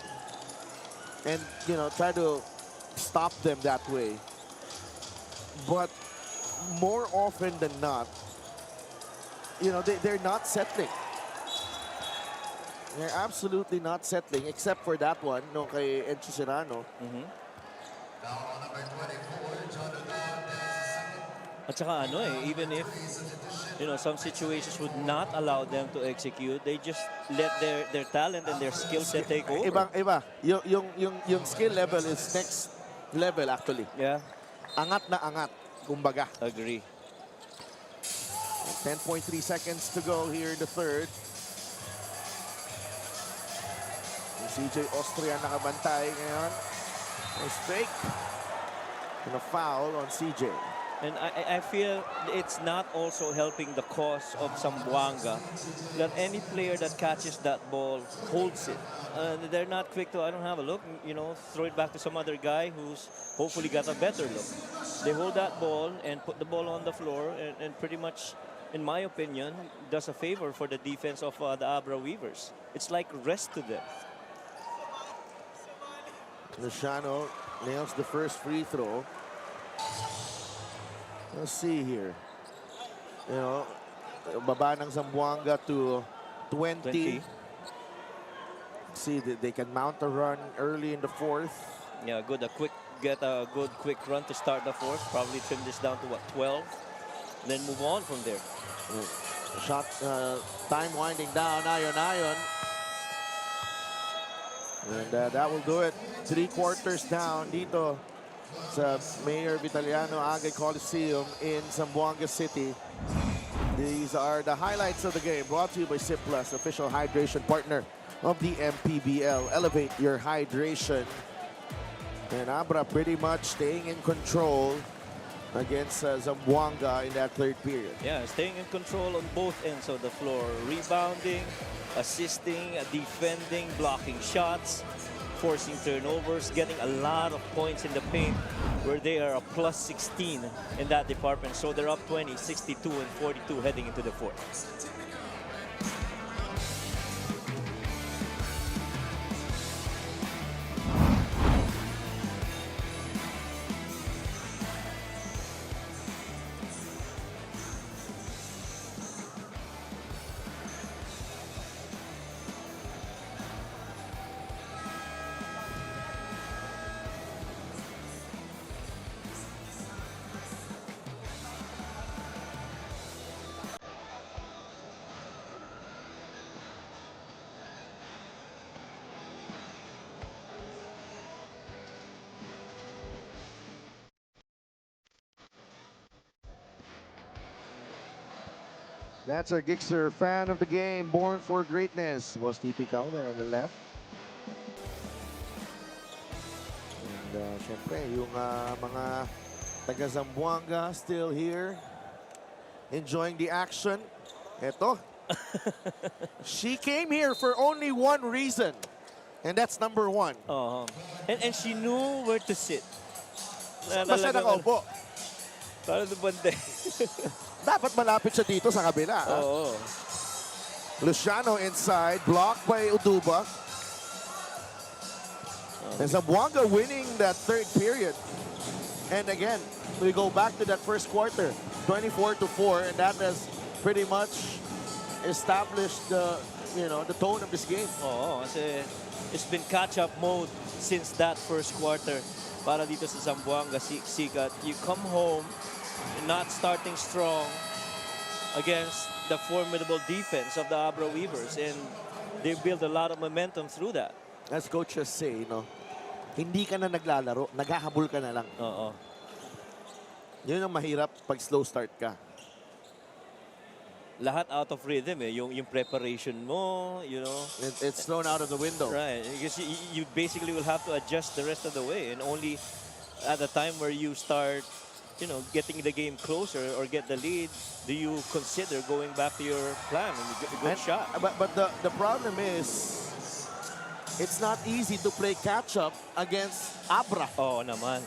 E: and, you know, try to stop them that way. But more often than not, you know, they're not settling. They're absolutely not settling, except for that one, no, kay Encho Serrano.
F: At saka ano even if, you know, some situations would not allow them to execute, they just let their talent and their skill set take over.
E: Iba. Yung skill level is next level, actually.
F: Yeah.
E: Angat na angat, kumbaga.
F: Agree.
E: 10.3 seconds to go here in the third. CJ Austria nakabantay ngayon. Nice fake. And a foul on CJ.
F: And I feel it's not also helping the cause of Zamboanga that any player that catches that ball holds it. They're not quick to, I don't have a look, you know, throw it back to some other guy who's hopefully got a better look. They hold that ball and put the ball on the floor and pretty much, in my opinion, does a favor for the defense of the Abra Weavers. It's like rest to them.
E: Luciano nails the first free throw. Let's see here. You know, baba ng Zamboanga to 20. See that they can mount a run early in the fourth.
F: Yeah, good. Get a good quick run to start the fourth. Probably trim this down to what, 12? Then move on from there.
E: Shot time winding down. Iron. And that will do it. 3 quarters down dito sa Mayor Vitaliano Agay Coliseum in Zamboanga City. These are the highlights of the game, brought to you by Sip Plus, official hydration partner of the MPBL. Elevate your hydration. And Abra pretty much staying in control against Zamboanga in that third period.
F: Yeah, staying in control on both ends of the floor. Rebounding, assisting, defending, blocking shots, forcing turnovers, getting a lot of points in the paint where they are a plus 16 in that department. So they're up 20, 62 and 42 heading into the fourth.
E: That's our Gixxer fan of the game, born for greatness. Was TP Cal there on the left. Syempre, yung mga taga Zamboanga still here, enjoying the action. Eto. She came here for only one reason, and that's number one.
F: And she knew where to sit.
E: Basta nakaupo.
F: Para bande.
E: Dapat malapit siya dito sa kabila.
F: Oo.
E: Luciano inside, blocked by Uduba. And Zamboanga winning that third period. And again, we go back to that first quarter, 24-4, and that has pretty much established the tone of this game.
F: Oo, kasi it's been catch-up mode since that first quarter para dito sa Zamboanga Sikat. You come home not starting strong against the formidable defense of the Abra Weavers, and they build a lot of momentum through that.
E: As coaches say, hindi ka na naglalaro, naghahabol ka na lang.
F: Oo.
E: Yun ang mahirap pag slow start ka.
F: Lahat out of rhythm yung preparation mo,
E: It's thrown out of the window.
F: Right, because you basically will have to adjust the rest of the way, and only at the time where you start, getting the game closer or get the lead, do you consider going back to your plan and good shot.
E: But the problem is, it's not easy to play catch-up against Abra.
F: Oo naman.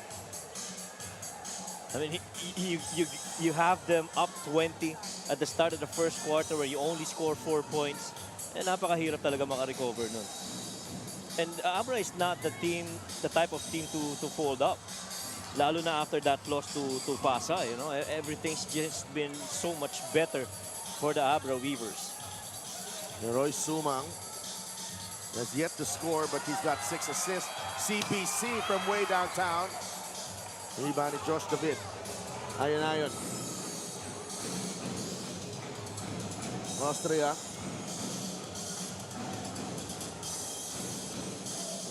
F: I mean, you have them up 20 at the start of the first quarter where you only score 4 points. And napakahirap talaga makarecover nun. And Abra is not the type of team to fold up. Lalo na after that loss to Pasa, everything's just been so much better for the Abra Weavers.
E: Roy Sumang has yet to score, but he's got 6 assists. CPC from way downtown. Rebound ni Josh David. Ayon. Austria.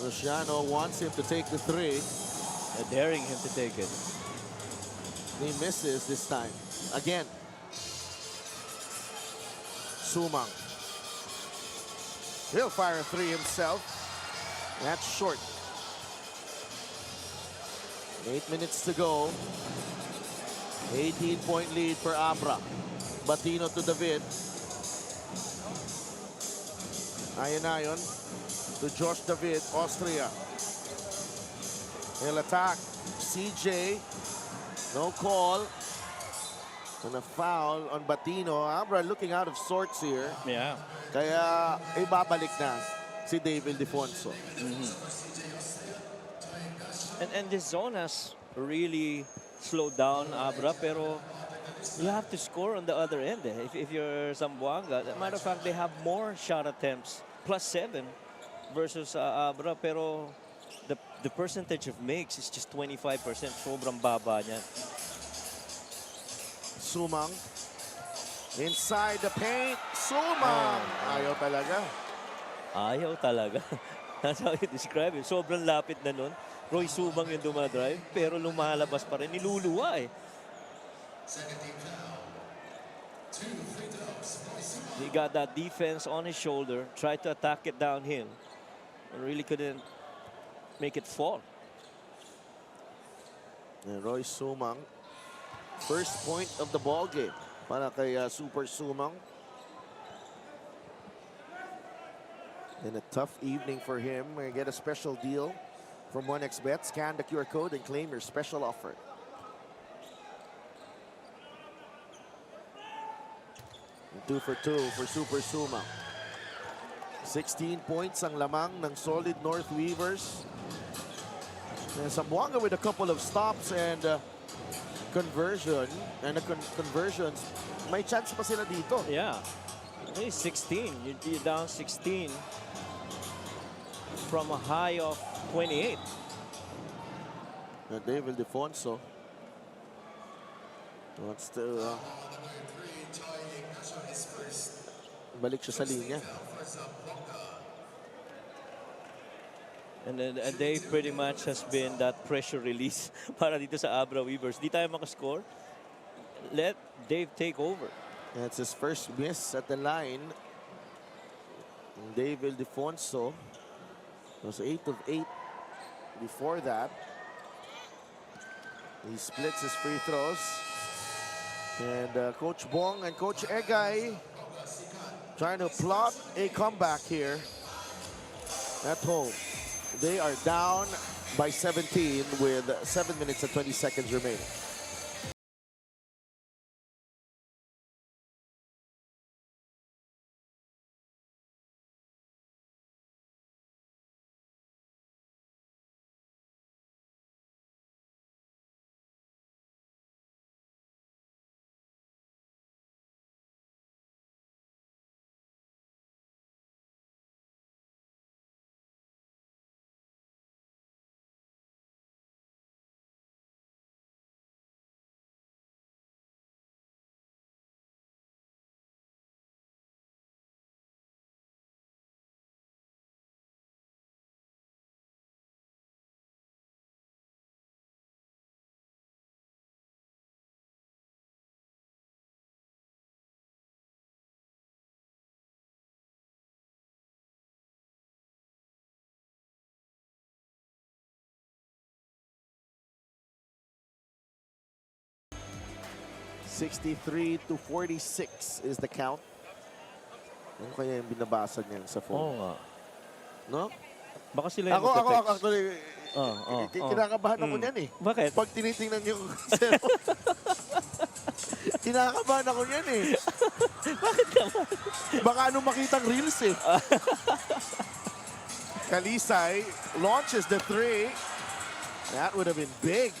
E: Luciano wants him to take the 3.
F: Daring him to take it.
E: He misses this time. Again. Sumang. He'll fire a 3 himself. That's short. 8 minutes to go. 18-point lead for Abra. Batino to David. Ayon to Josh David, Austria. He'll attack. CJ. No call. And a foul on Batino. Abra looking out of sorts here.
F: Yeah.
E: Kaya ibabalik na si David Defonso.
F: And this zone has really slowed down Abra, pero you have to score on the other end. If you're Zamboanga, as a matter of fact, they have more shot attempts, +7 versus Abra, pero the percentage of makes is just 25%. Sobrang baba niya.
E: Sumang. Inside the paint. Sumang. Ayaw talaga.
F: Ayaw talaga. That's how you describe it. Sobrang lapit na nun. Roy Sumang yung dumadrive, pero lumalabas pa rin. Niluluwa eh. He got that defense on his shoulder, tried to attack it downhill, and really couldn't make it fall.
E: And Roy Sumang, first point of the ball game para kay Super Sumang. And a tough evening for him. We get a special deal from 1xBet. Scan the QR code and claim your special offer. And 2 for 2 for Super Sumang. 16 points ang lamang ng Solid North Weavers. And Zamboanga with a couple of stops and conversion. And conversions, may chance pa sila dito.
F: Yeah. Hey, 16. You're down 16 from a high of 28.
E: David Defonso wants to balik siya sa linya.
F: And they pretty much has been that pressure release para dito sa Abra Weavers. Di tayo makascore. Let Dave take over.
E: That's his first miss at the line. David Defonso was 8 of 8 before that. He splits his free throws. And Coach Bong and Coach Egay trying to plot a comeback here at home. They are down by 17 with 7 minutes and 20 seconds remaining. (63-46) is the count. Ano kaya yung binabasa niya sa phone?
F: Oo nga.
E: No?
F: Baka sila yung
E: Ako
F: magte-text.
E: actually, kinakabahan ako niyan eh.
F: Bakit?
E: Pag tinitingnan yung cellphone. Kinakabahan ako niyan eh.
F: Bakit naman?
E: Baka ano makitang reels eh. Kalisay launches the three. That would have been big.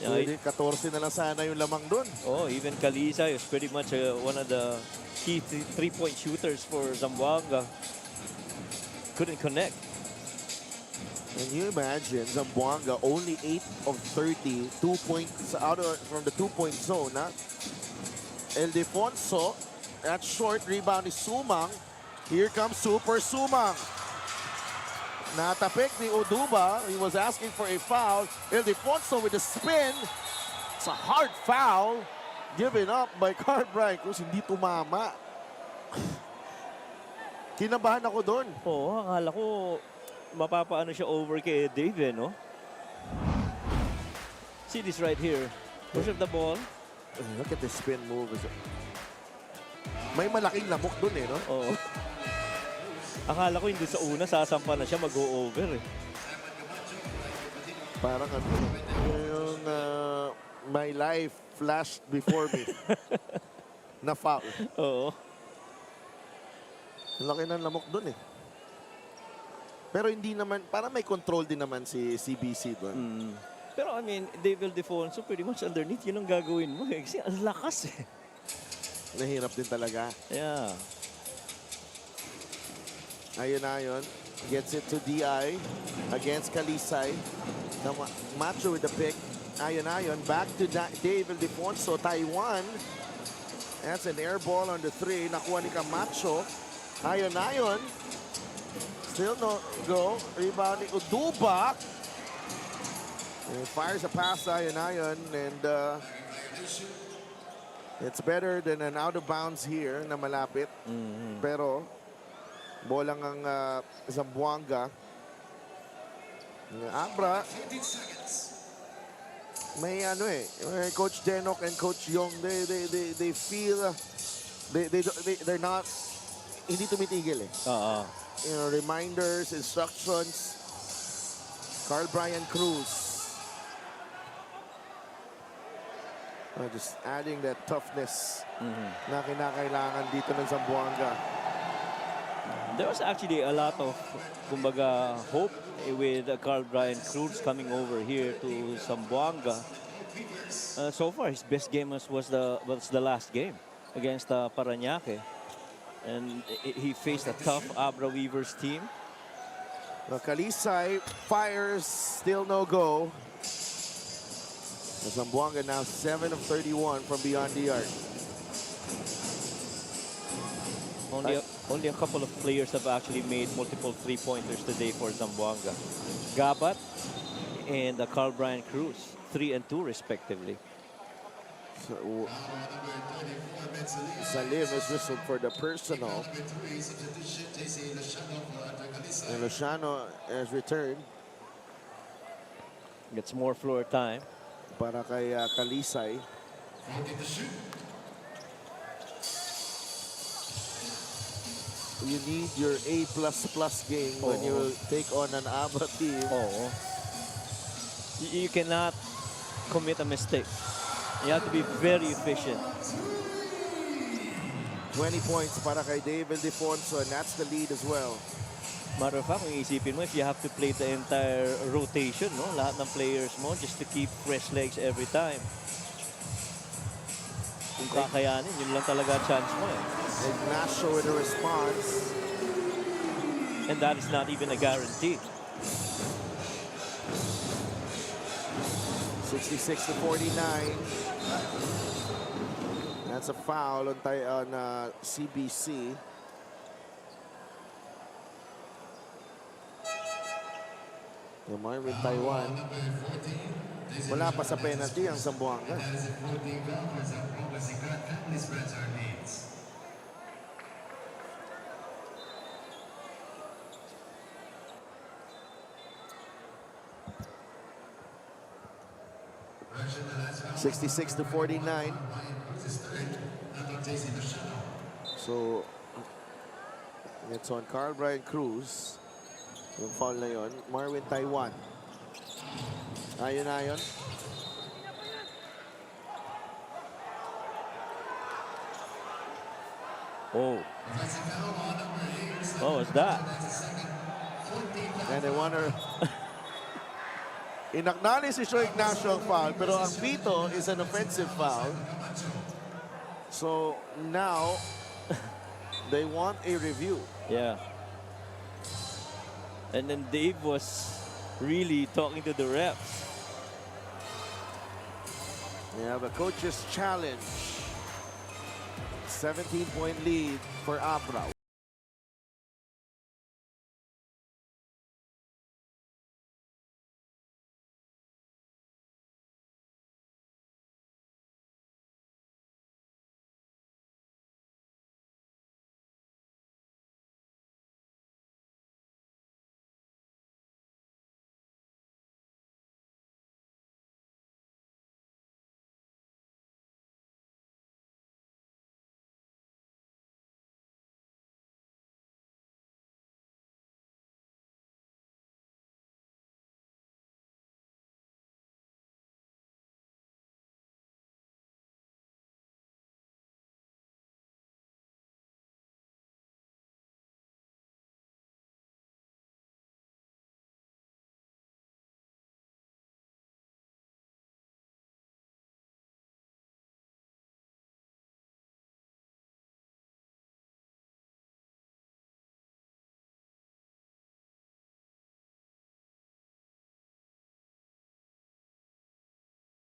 F: Yeah,
E: 14 na lang sana yung lamang dun.
F: Oh, even Kalisa is pretty much one of the key three-point shooters for Zamboanga. Couldn't connect.
E: Can you imagine Zamboanga only 8 of 30, 2 points out from the 2-point zone. Huh? Ildefonso, that short rebound is Sumang. Here comes Super Sumang. Natapik ni Oduba. He was asking for a foul. Ildefonso with a spin. It's a hard foul. Given up by Carl Brian Cruz. Hindi tumama. Kinabahan ako doon.
F: Oo, akala ko mapapaano siya over kay Dave, no? See this right here. Push up the ball.
E: Look at the spin move. May malaking lamok doon eh, no?
F: Oo. Akala ko hindi sa una, sasampa na siya, mag-go-over eh.
E: Parang ano, yung my life flashed before me. Na foul.
F: Oo.
E: Laki ng lamok doon eh. Pero hindi naman, parang may control din naman si CBC doon.
F: Pero I mean, Dave Ildefonso pretty much underneath, yun ang gagawin mo eh. Kasi ang lakas eh.
E: Nahirap din talaga.
F: Yeah.
E: Ayon. Gets it to DI against Kalisay. Macho with the pick. Ayon. Back to Dave Ildefonso. Taiwan. That's an air ball on the 3. Nakuha ni Camacho. Ayon. Still no go. Rebound ni Uduba. And fires a pass, Ayon. And it's better than an out of bounds here na malapit. Pero bolang ang Zamboanga. Abra. May ano eh, Coach Denok and Coach Yong, they feel they're not, hindi tumitigil eh. You know, reminders, instructions. Carl Brian Cruz. Just adding that toughness na kinakailangan dito ng Zamboanga.
F: There was actually a lot of, kumbaga, hope with Carl Brian Cruz coming over here to Zamboanga. So far, his best game was the last game against Parañaque. And he faced a tough Abra Weavers team.
E: Kalisay fires, still no go. Zamboanga now 7 of 31 from beyond the arc.
F: Only a couple of players have actually made multiple three-pointers today for Zamboanga. Gabat and Carl Brian Cruz, 3 and 2 respectively.
E: So, Salim is whistled for the personal. And Luciano has returned.
F: Gets more floor time.
E: para kay Kalisay. You need your A++ game when you take on an Abra team.
F: You cannot commit a mistake. You have to be very efficient.
E: 20 points para kay David Defonso, and that's the lead as well.
F: Matter of fact, kung isipin mo, if you have to play the entire rotation, no? Lahat ng players mo, just to keep fresh legs every time. Kung kakayanin, yun lang talaga chance mo eh.
E: Ignacio with a response.
F: And that is not even a guarantee.
E: 66-49. That's a foul on CBC. Marvin Taiwan. Wala pa sa penalty ang Zamboanga. (66-49). So it's on Carl Brian Cruz. Yung foul na yun. Marvin Taiwan. Ayon.
F: Oh. What was that?
E: And they wonder... In-acknowledge si Ignacio ang foul, pero ang pito is an offensive foul. So now, they want a review.
F: Yeah. And then Dave was really talking to the refs.
E: They have a coach's challenge. 17-point lead for Abra.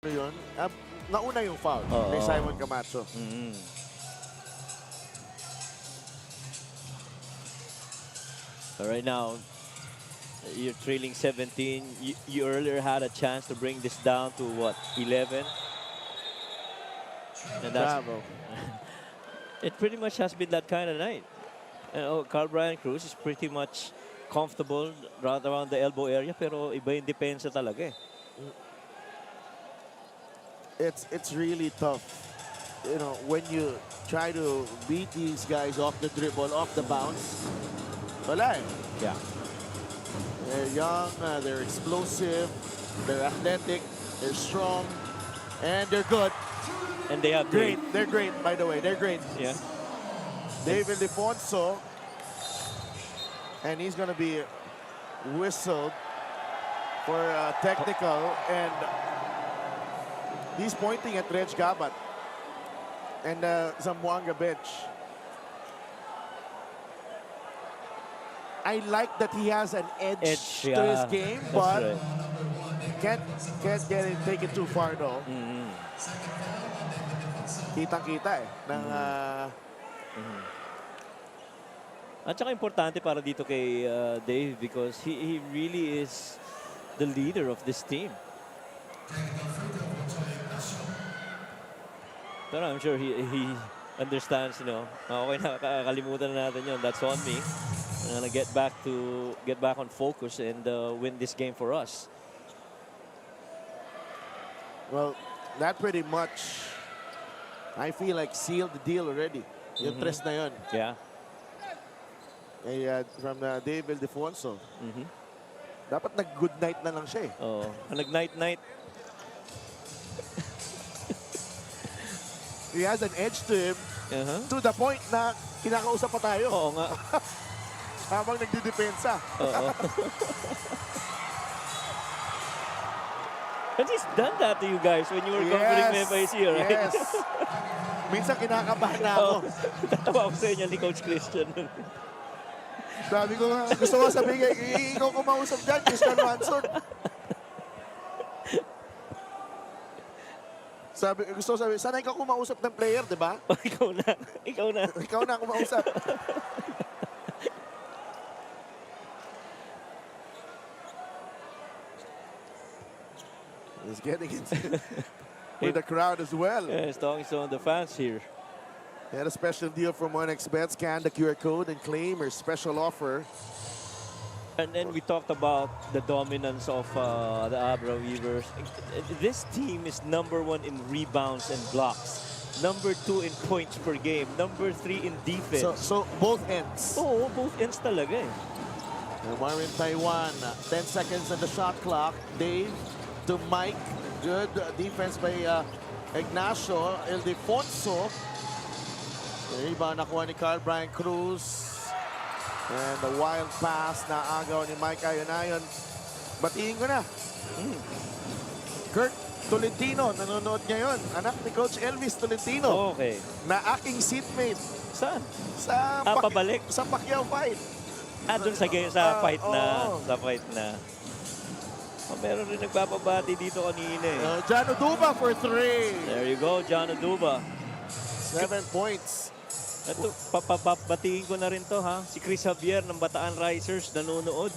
E: Yun, nauna yung foul ni Simon Camacho.
F: So right now, you're trailing 17. You earlier had a chance to bring this down to what, 11? And that's it pretty much has been that kind of night. Carl Brian Cruz is pretty much comfortable right around the elbow area, pero iba yung depensa talaga eh.
E: It's really tough, you know, when you try to beat these guys off the dribble, off the bounce. Wala eh.
F: Yeah.
E: They're young, they're explosive, they're athletic, they're strong, and they're good.
F: And they have
E: great. They're great, by the way. They're great.
F: Yeah.
E: David Defonso, and he's going to be whistled for technical, and he's pointing at Reg Gabat and Zamboanga bench. I like that he has an edge to his game, but can't take it too far though. Kitang-kita eh.
F: At saka importante para dito kay Dave because he really is the leader of this team. Pero I'm sure he understands, you know. Okay, nakakalimutan na natin yun. That's on me. I'm gonna get back on focus and win this game for us.
E: Well, that pretty much, I feel like sealed the deal already. Yung tres na yun.
F: Yeah.
E: From David Defonso. Dapat nag-good night na lang siya eh.
F: Oo. Nag-night-night.
E: He has an edge to him to the point na kinakausap pa tayo.
F: Oo nga.
E: Habang nagdidepensa.
F: Oo. And he's done that to you guys when you were covering MPBL, right?
E: Yes. Minsan kinakabahan na ako.
F: Tatawa ako sa inyo ni Coach Christian.
E: Sabi ko nga, gusto ko sabihin, ikaw kumausap dyan, Christian Watson. Gusto ko sabihin, sana ikaw kumausap ng player, di ba?
F: Ikaw na. Ikaw na.
E: Ikaw na kumausap. He's getting into with the crowd as well.
F: Yeah, he's talking to some of the fans here.
E: He had a special deal from 1xBet. Scan the QR code and claim your special offer.
F: And then we talked about the dominance of the Abra Weavers. This team is #1 in rebounds and blocks. #2 in points per game. #3 in defense.
E: So both ends.
F: Oo, both ends talaga eh.
E: Marvin Taiwan, 10 seconds on the shot clock. Dave to Mike. Good defense by Ignacio Ildefonso. Rebound nakuha ni Carl Brian Cruz. And the wild pass na agaw ni Mike Ayonayon. Batiin ko na. Kurt Tolentino, nanonood ngayon. Anak ni Coach Elvis Tolentino.
F: Okay.
E: Na aking seatmate.
F: Saan?
E: Sa
F: pabalik?
E: Sa Pacquiao fight.
F: Dun sa game, sa fight na. Oh, meron rin nagpapabati dito kanina eh.
E: John Oduba for 3.
F: There you go, John Oduba.
E: 7 points.
F: Ito, papabatiin ko na rin to ha. Si Chris Javier ng Bataan Risers nanonood.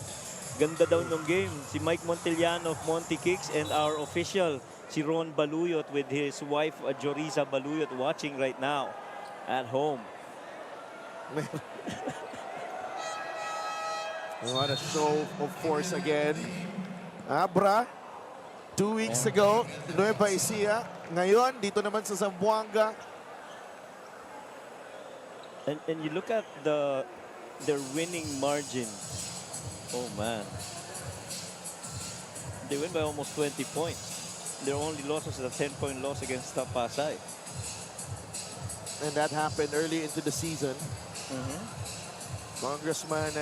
F: Ganda daw ng game. Si Mike Montellano of Monty Kicks and our official, si Ron Baluyot with his wife, Joriza Baluyot, watching right now at home.
E: What a show of force again. Abra, 2 weeks ago, Nueva Ecija. Ngayon, dito naman sa Zamboanga.
F: And you look at their winning margin. Oh man. They win by almost 20 points. Their only loss was a 10-point loss against Pasay.
E: And that happened early into the season. Congressman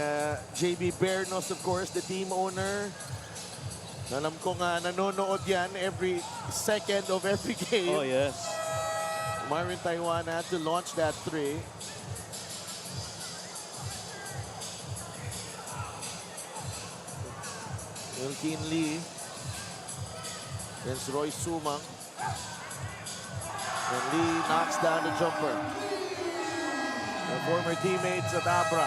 E: J.B. Bernos, of course, the team owner. Alam ko nga nanonood yan every second of every game.
F: Oh, yes.
E: Marvin Taiwan had to launch that 3. Wilkin Lee against Roy Sumang. And Lee knocks down the jumper. The former teammates at Abra.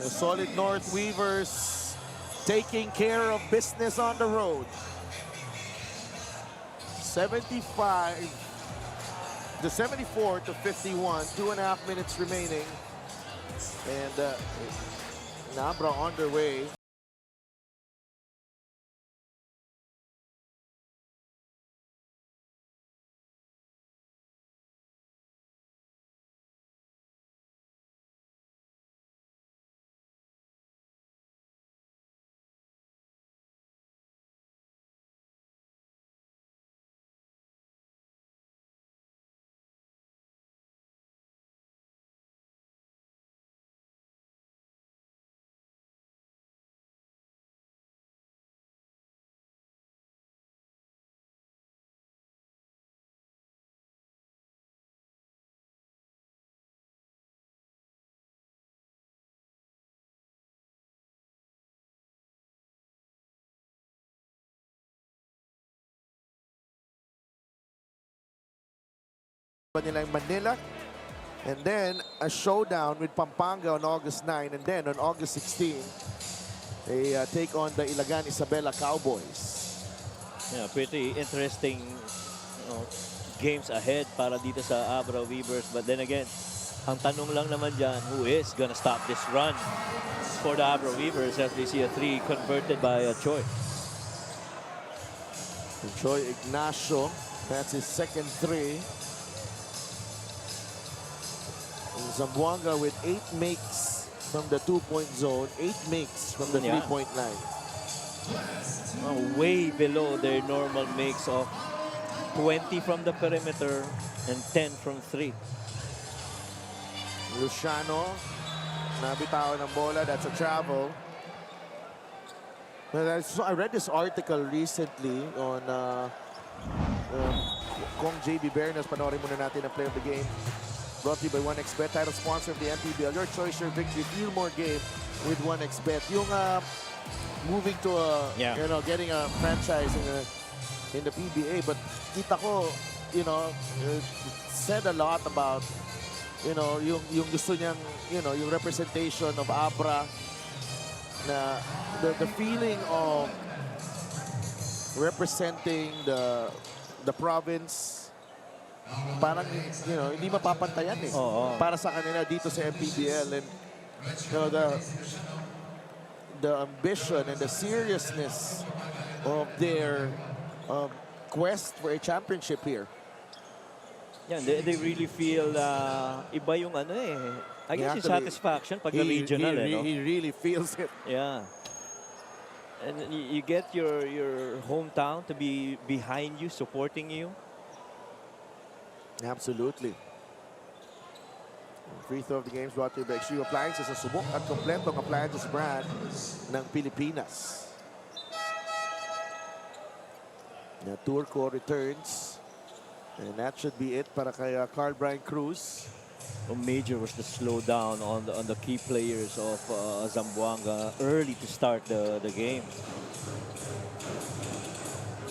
E: The solid North Weavers taking care of business on the road. 75 to 74 to 51. 2.5 minutes remaining. And Abra on their way. Nila in Manila, and then a showdown with Pampanga on August 9, and then on August 16 they take on the Ilagan Isabela Cowboys.
F: Yeah, pretty interesting games ahead para dito sa Abra Weavers, but then again, ang tanong lang naman dyan, who is gonna stop this run for the Abra Weavers as we see a 3 converted by a choice?
E: Joy Ignacio, that's his second three. And Zamboanga with 8 makes from the 2-point zone, 8 makes from the 3-point line.
F: Way below their normal makes of 20 from the perimeter and 10 from 3.
E: Luciano, nabitawan ng bola, that's a travel. Well, I read this article recently on Kong JB Bernas. Panoorin muna natin ang play of the game. Brought to you by 1xBet, title sponsor of the MPBL. Your choice, your victory. Feel more game with 1xBet. Yung moving to getting a franchise in the PBA, but kita ko, said a lot about, yung gusto niyang, yung representation of Abra, na the feeling of representing the province, parang hindi mapapantayan eh. Para sa kanila dito sa MPBL, and the ambition and the seriousness of their quest for a championship here.
F: Yeah, they really feel iba yung I guess yung satisfaction pag regional.
E: He really feels it.
F: Yeah. And you get your hometown to be behind you, supporting you.
E: Absolutely. Free throw of the game is brought to you by Extreme Appliances, sa subok at kompletong appliances brand ng Pilipinas. Na Turco returns. And that should be it para kay Carl Brian Cruz.
F: Major was the slowdown on the key players of Zamboanga early to start the game.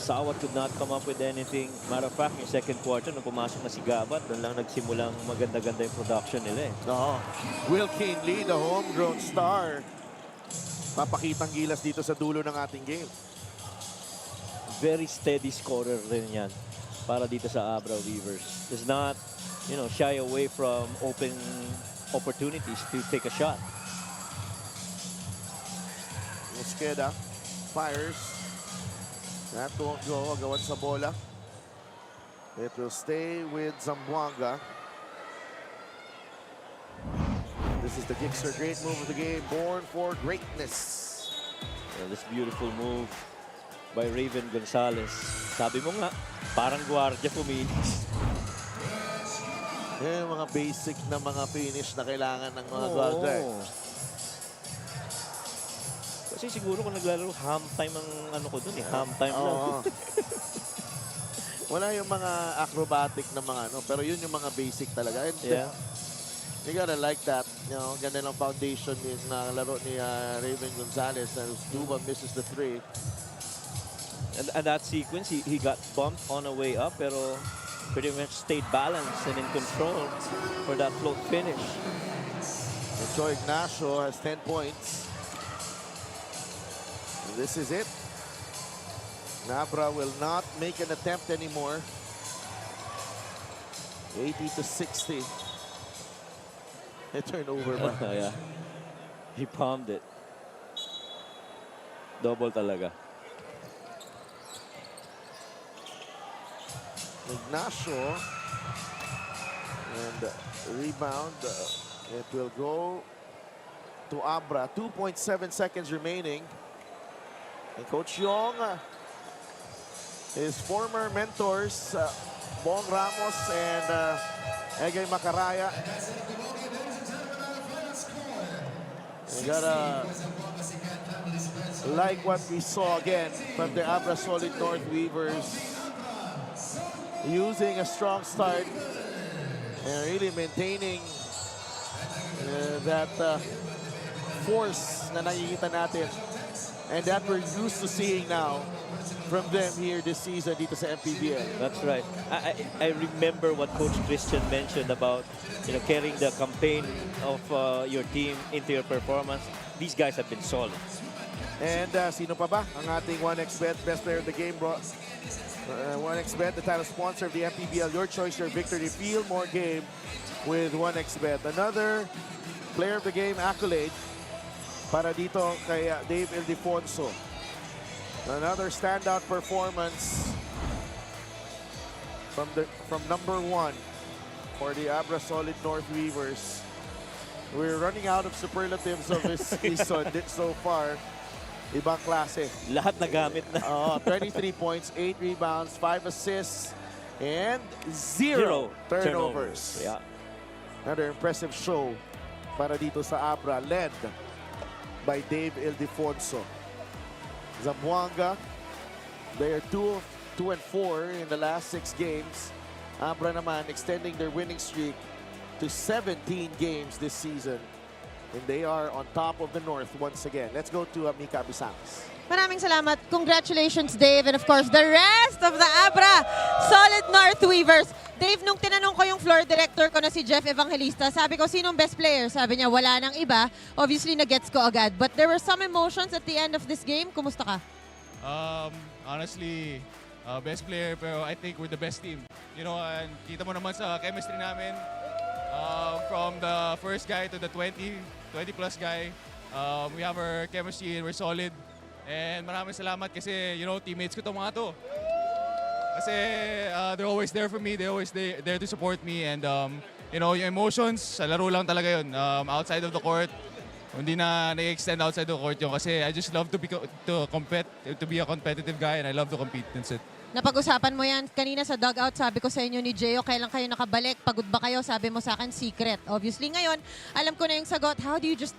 F: Sawat could not come up with anything. Matter of fact, yung second quarter, nung pumasok na si Gabat, doon lang nagsimulang maganda-ganda yung production nila eh.
E: Will Kinley, the homegrown star, papakitang gilas dito sa dulo ng ating game.
F: Very steady scorer rin yan para dito sa Abra Weavers. Does not, shy away from open opportunities to take a shot.
E: Mosqueda fires. That won't go. Agawan sa bola. It will stay with Zamboanga. This is the Gixxer great move of the game, born for greatness.
F: This beautiful move by Raven Gonzalez. Sabi mo nga, parang gwardiya puminis.
E: Yung mga basic na mga finish na kailangan ng mga gwardiya.
F: Kasi siguro kung naglalaro, ham time ang ko dun eh. Ham time lang.
E: Wala yung mga acrobatic na mga pero yun yung mga basic talaga. And you gotta like that. Ganda lang foundation na laro ni Raven Gonzalez, na Duba misses the 3.
F: And that sequence, he got bumped on the way up, pero pretty much stayed balanced and in control for that float finish.
E: And Joy Ignacio has 10 points. And this is it. Abra will not make an attempt anymore. 80-60. A turnover ba?
F: Yeah. He palmed it. Double talaga.
E: Ignacio, and rebound, it will go to Abra. 2.7 seconds remaining, and Coach Yong, his former mentors, Bong Ramos and Egay Macaraya, you gotta like what we saw again from the Abra Solid North Weavers, using a strong start and really maintaining that force na nakikita natin, and that we're used to seeing now from them here this season dito sa MPBL.
F: That's right. I remember what Coach Christian mentioned about carrying the campaign of your team into your performance. These guys have been solid.
E: And sino pa ba ang ating 1xBet best player of the game, bro? 1xBet, the title sponsor of the MPBL. Your choice, your victory. Feel more game with 1xBet. Another player of the game accolade para dito kay Dave Ildefonso. Another standout performance from number 1 for the Abra Solid North Weavers. We're running out of superlatives of this season so far. Ibang klase.
F: Lahat nagamit na.
E: 23 points, 8 rebounds, 5 assists, and 0 turnovers.
F: Yeah.
E: Another impressive show para dito sa Abra, led by Dave Ildefonso. Zamboanga, they are 2-4 in the last 6 games. Abra naman extending their winning streak to 17 games this season. And they are on top of the North once again. Let's go to Mika Abisamis.
D: Maraming salamat. Congratulations, Dave. And of course, the rest of the Abra Solid North Weavers. Dave, nung tinanong ko yung floor director ko na si Jeff Evangelista, sabi ko, sinong best player? Sabi niya, wala nang iba. Obviously, na-gets ko agad. But there were some emotions at the end of this game. Kumusta ka?
S: Honestly, best player, pero I think we're the best team. You know, and kita mo naman sa chemistry namin, from the first guy to the 20-plus guy, we have our chemistry and we're solid. And maraming salamat kasi, you know, teammates ko itong mga to. Kasi they're always there for me, they're always there to support me. And, you know, yung emotions, sa laro lang talaga yun. Outside of the court, hindi na na-extend outside the court yun kasi I just love to be a competitive guy and I love to compete. That's it.
D: Napag-usapan mo yan kanina sa dugout. Sabi ko sa inyo ni Gio, kailan kayo nakabalik? Pagod ba kayo? Sabi mo sa akin, secret. Obviously ngayon, alam ko na yung sagot. How do you just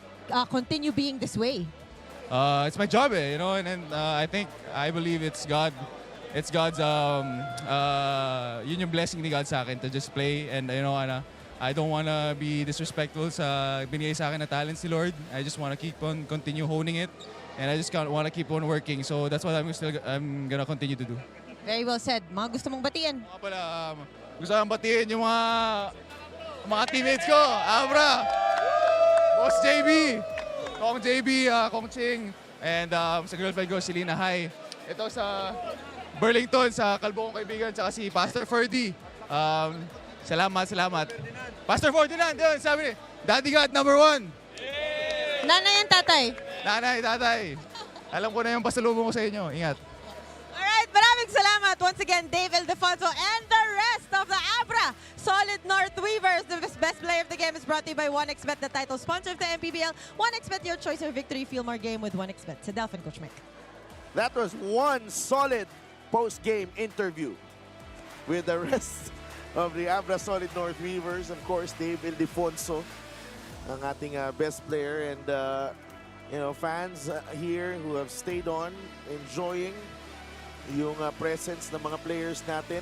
D: continue being this way?
S: It's my job, you know, and I believe it's God. It's God's yun yung blessing ni God sa akin to just play, and you know, I don't want to be disrespectful sa binigay sa akin na talent si Lord. I just want to continue honing it, and I just want to keep on working. So that's what I'm gonna continue to do.
D: Very well said. Mga gusto mong batiin?
S: Gusto kong batiin yung mga teammates ko, Abra, Boss JB, Kong JB, Kong Ching, and sa girlfriend ko, si Lina Hai. Ito sa Burlington, sa kalbo kong kaibigan, tsaka si Pastor Ferdy. Salamat. Pastor Ferdinand, yun, sabi ni, Daddy God, number 1.
D: Nanay and tatay?
S: Nanay, tatay. Alam ko na yung pasalubong ko sa inyo. Ingat.
D: Alright, maraming salamat. Once again, Dave Ildefonso and the rest of the Abra Solid North Weavers. The best player of the game is brought to you by 1xBet, the title sponsor of the MPBL. 1xBet, your choice of victory. Feel more game with 1xBet. Sa Delphin, Coach Mike.
E: That was one solid post-game interview with the rest of the Abra Solid North Weavers. Of course, Dave Ildefonso, ang ating best player, and you know, fans here who have stayed on, enjoying yung presence ng mga players natin.